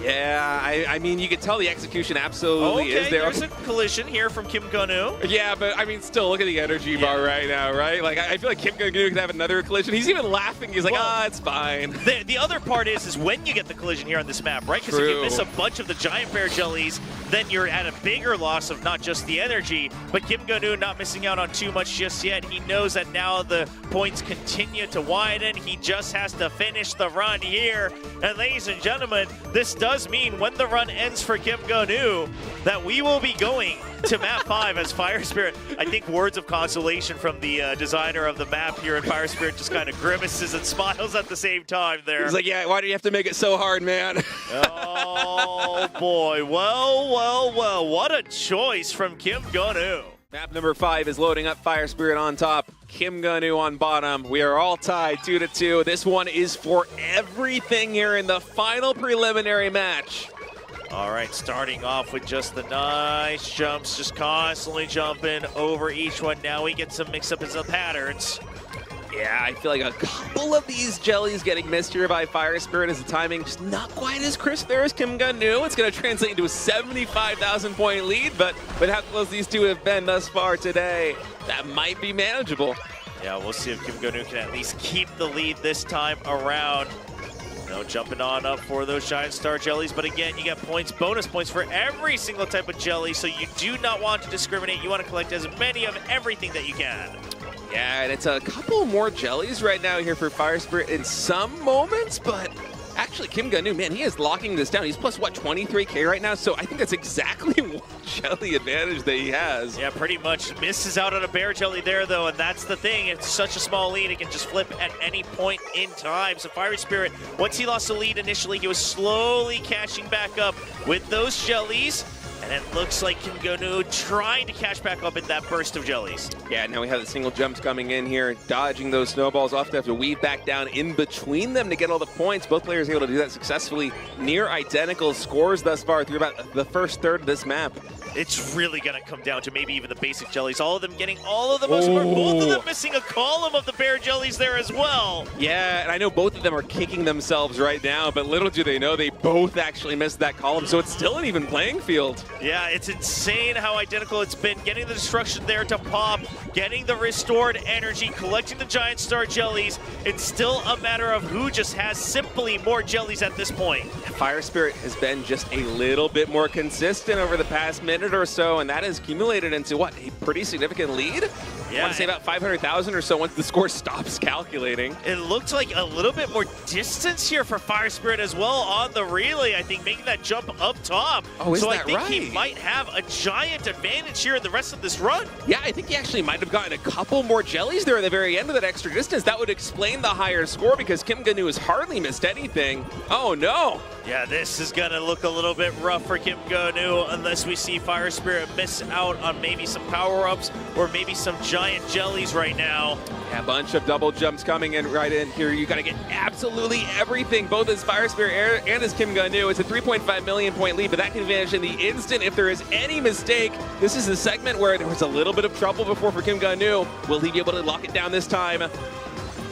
Yeah, I mean, you can tell the execution absolutely is there. There's a collision here from Kim Gun-nu. Yeah, but I mean, still, look at the energy bar right now, right? Like, I feel like Kim Gun-nu could have another collision. He's even laughing. He's like, it's fine. The other part is when you get the collision here on this map, right? Because if you miss a bunch of the Giant Bear Jellies, then you're at a bigger loss of not just the energy, but Kim Gun-nu not missing out on too much just yet. He knows that now the points continue to widen. He just has to finish the run here. And ladies and gentlemen, this does mean when the run ends for Kim Gun-nu that we will be going to map 5 as Fire Spirit. I think words of consolation from the designer of the map here in Fire Spirit just kind of grimaces and smiles at the same time there. He's like, yeah, why do you have to make it so hard, man? Oh boy, well, what a choice from Kim Gun-nu. Map number 5 is loading up. Fire Spirit on top, Kim Gun-nu on bottom. We are all tied 2-2. This one is for everything here in the final preliminary match. All right, starting off with just the nice jumps, just constantly jumping over each one. Now we get some mix-up in the patterns. Yeah, I feel like a couple of these jellies getting missed here by Fire Spirit as the timing just not quite as crisp there as Kim Gun-nu. It's going to translate into a 75,000 point lead, but with how close these two have been thus far today, that might be manageable. Yeah, we'll see if Kim Gun-nu can at least keep the lead this time around. Jumping on up for those Giant Star Jellies, but again, you get points, bonus points for every single type of jelly, so you do not want to discriminate. You want to collect as many of everything that you can. Yeah, and it's a couple more jellies right now here for Fire Spirit in some moments, but actually Kim Gun-nu, man, he is locking this down. He's plus, 23K right now, so I think that's exactly one jelly advantage that he has. Yeah, pretty much. Misses out on a bear jelly there, though, and that's the thing. It's such a small lead. It can just flip at any point in time. So Fire Spirit, once he lost the lead initially, he was slowly catching back up with those jellies. And it looks like Kim Go-nu trying to catch back up in that burst of jellies. Yeah, now we have the single jumps coming in here, dodging those snowballs off. They have to weave back down in between them to get all the points. Both players able to do that successfully. Near identical scores thus far through about the first third of this map. It's really going to come down to maybe even the basic jellies. All of them getting all of the most important. Both of them missing a column of the bear jellies there as well. Yeah, and I know both of them are kicking themselves right now, but little do they know they both actually missed that column, so it's still an even playing field. Yeah, it's insane how identical it's been. Getting the destruction there to pop, getting the restored energy, collecting the giant star jellies. It's still a matter of who just has simply more jellies at this point. Fire Spirit has been just a little bit more consistent over the past minute or so, and that has accumulated into what, a pretty significant lead? Yeah, I want to say about 500,000 or so once the score stops calculating. It looked like a little bit more distance here for Fire Spirit as well on the relay, I think, making that jump up top. Oh, is so that I think right? he might have a giant advantage here in the rest of this run. Yeah, I think he actually might have gotten a couple more jellies there at the very end of that extra distance. That would explain the higher score because Kim Go-nu has hardly missed anything. Oh no! Yeah, this is gonna look a little bit rough for Kim Go-nu unless we see Fire Spirit miss out on maybe some power-ups or maybe some giant jellies right now. Yeah, a bunch of double jumps coming in right in here. You gotta get absolutely everything, both as Fire Spirit and as Kim Go-nu. It's a 3.5 million point lead, but that can vanish in the instant if there is any mistake. This is the segment where there was a little bit of trouble before for Kim Go-nu. Will he be able to lock it down this time?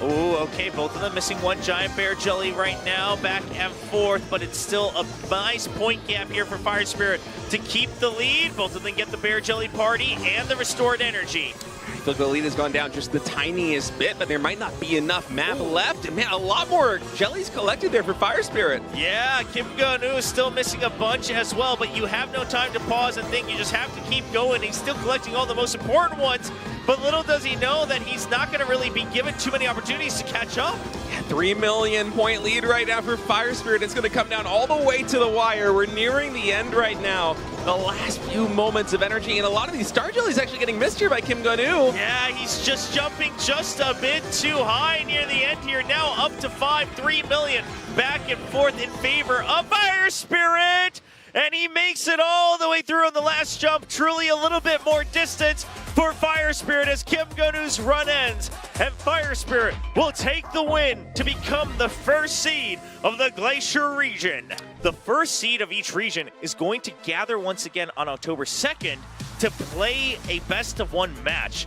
Oh, okay, both of them missing one giant bear jelly right now, back and forth, but it's still a nice point gap here for Fire Spirit to keep the lead. Both of them get the bear jelly party and the restored energy. I feel like the lead has gone down just the tiniest bit, but there might not be enough map left. And man, a lot more jellies collected there for Fire Spirit. Yeah, Kim Go-nu is still missing a bunch as well, but you have no time to pause and think. You just have to keep going. He's still collecting all the most important ones, but little does he know that he's not going to really be given too many opportunities to catch up. Yeah, 3 million point lead right now for Fire Spirit. It's going to come down all the way to the wire. We're nearing the end right now. The last few moments of energy, and a lot of these star jellies actually getting missed here by Kim Go-nu. Yeah, he's just jumping just a bit too high near the end here. Now up to 3 million. Back and forth in favor of Fire Spirit. And he makes it all the way through on the last jump. Truly a little bit more distance for Fire Spirit as Kim Go-nu's run ends. And Fire Spirit will take the win to become the first seed of the Glacier region. The first seed of each region is going to gather once again on October 2nd to play a best-of-1 match.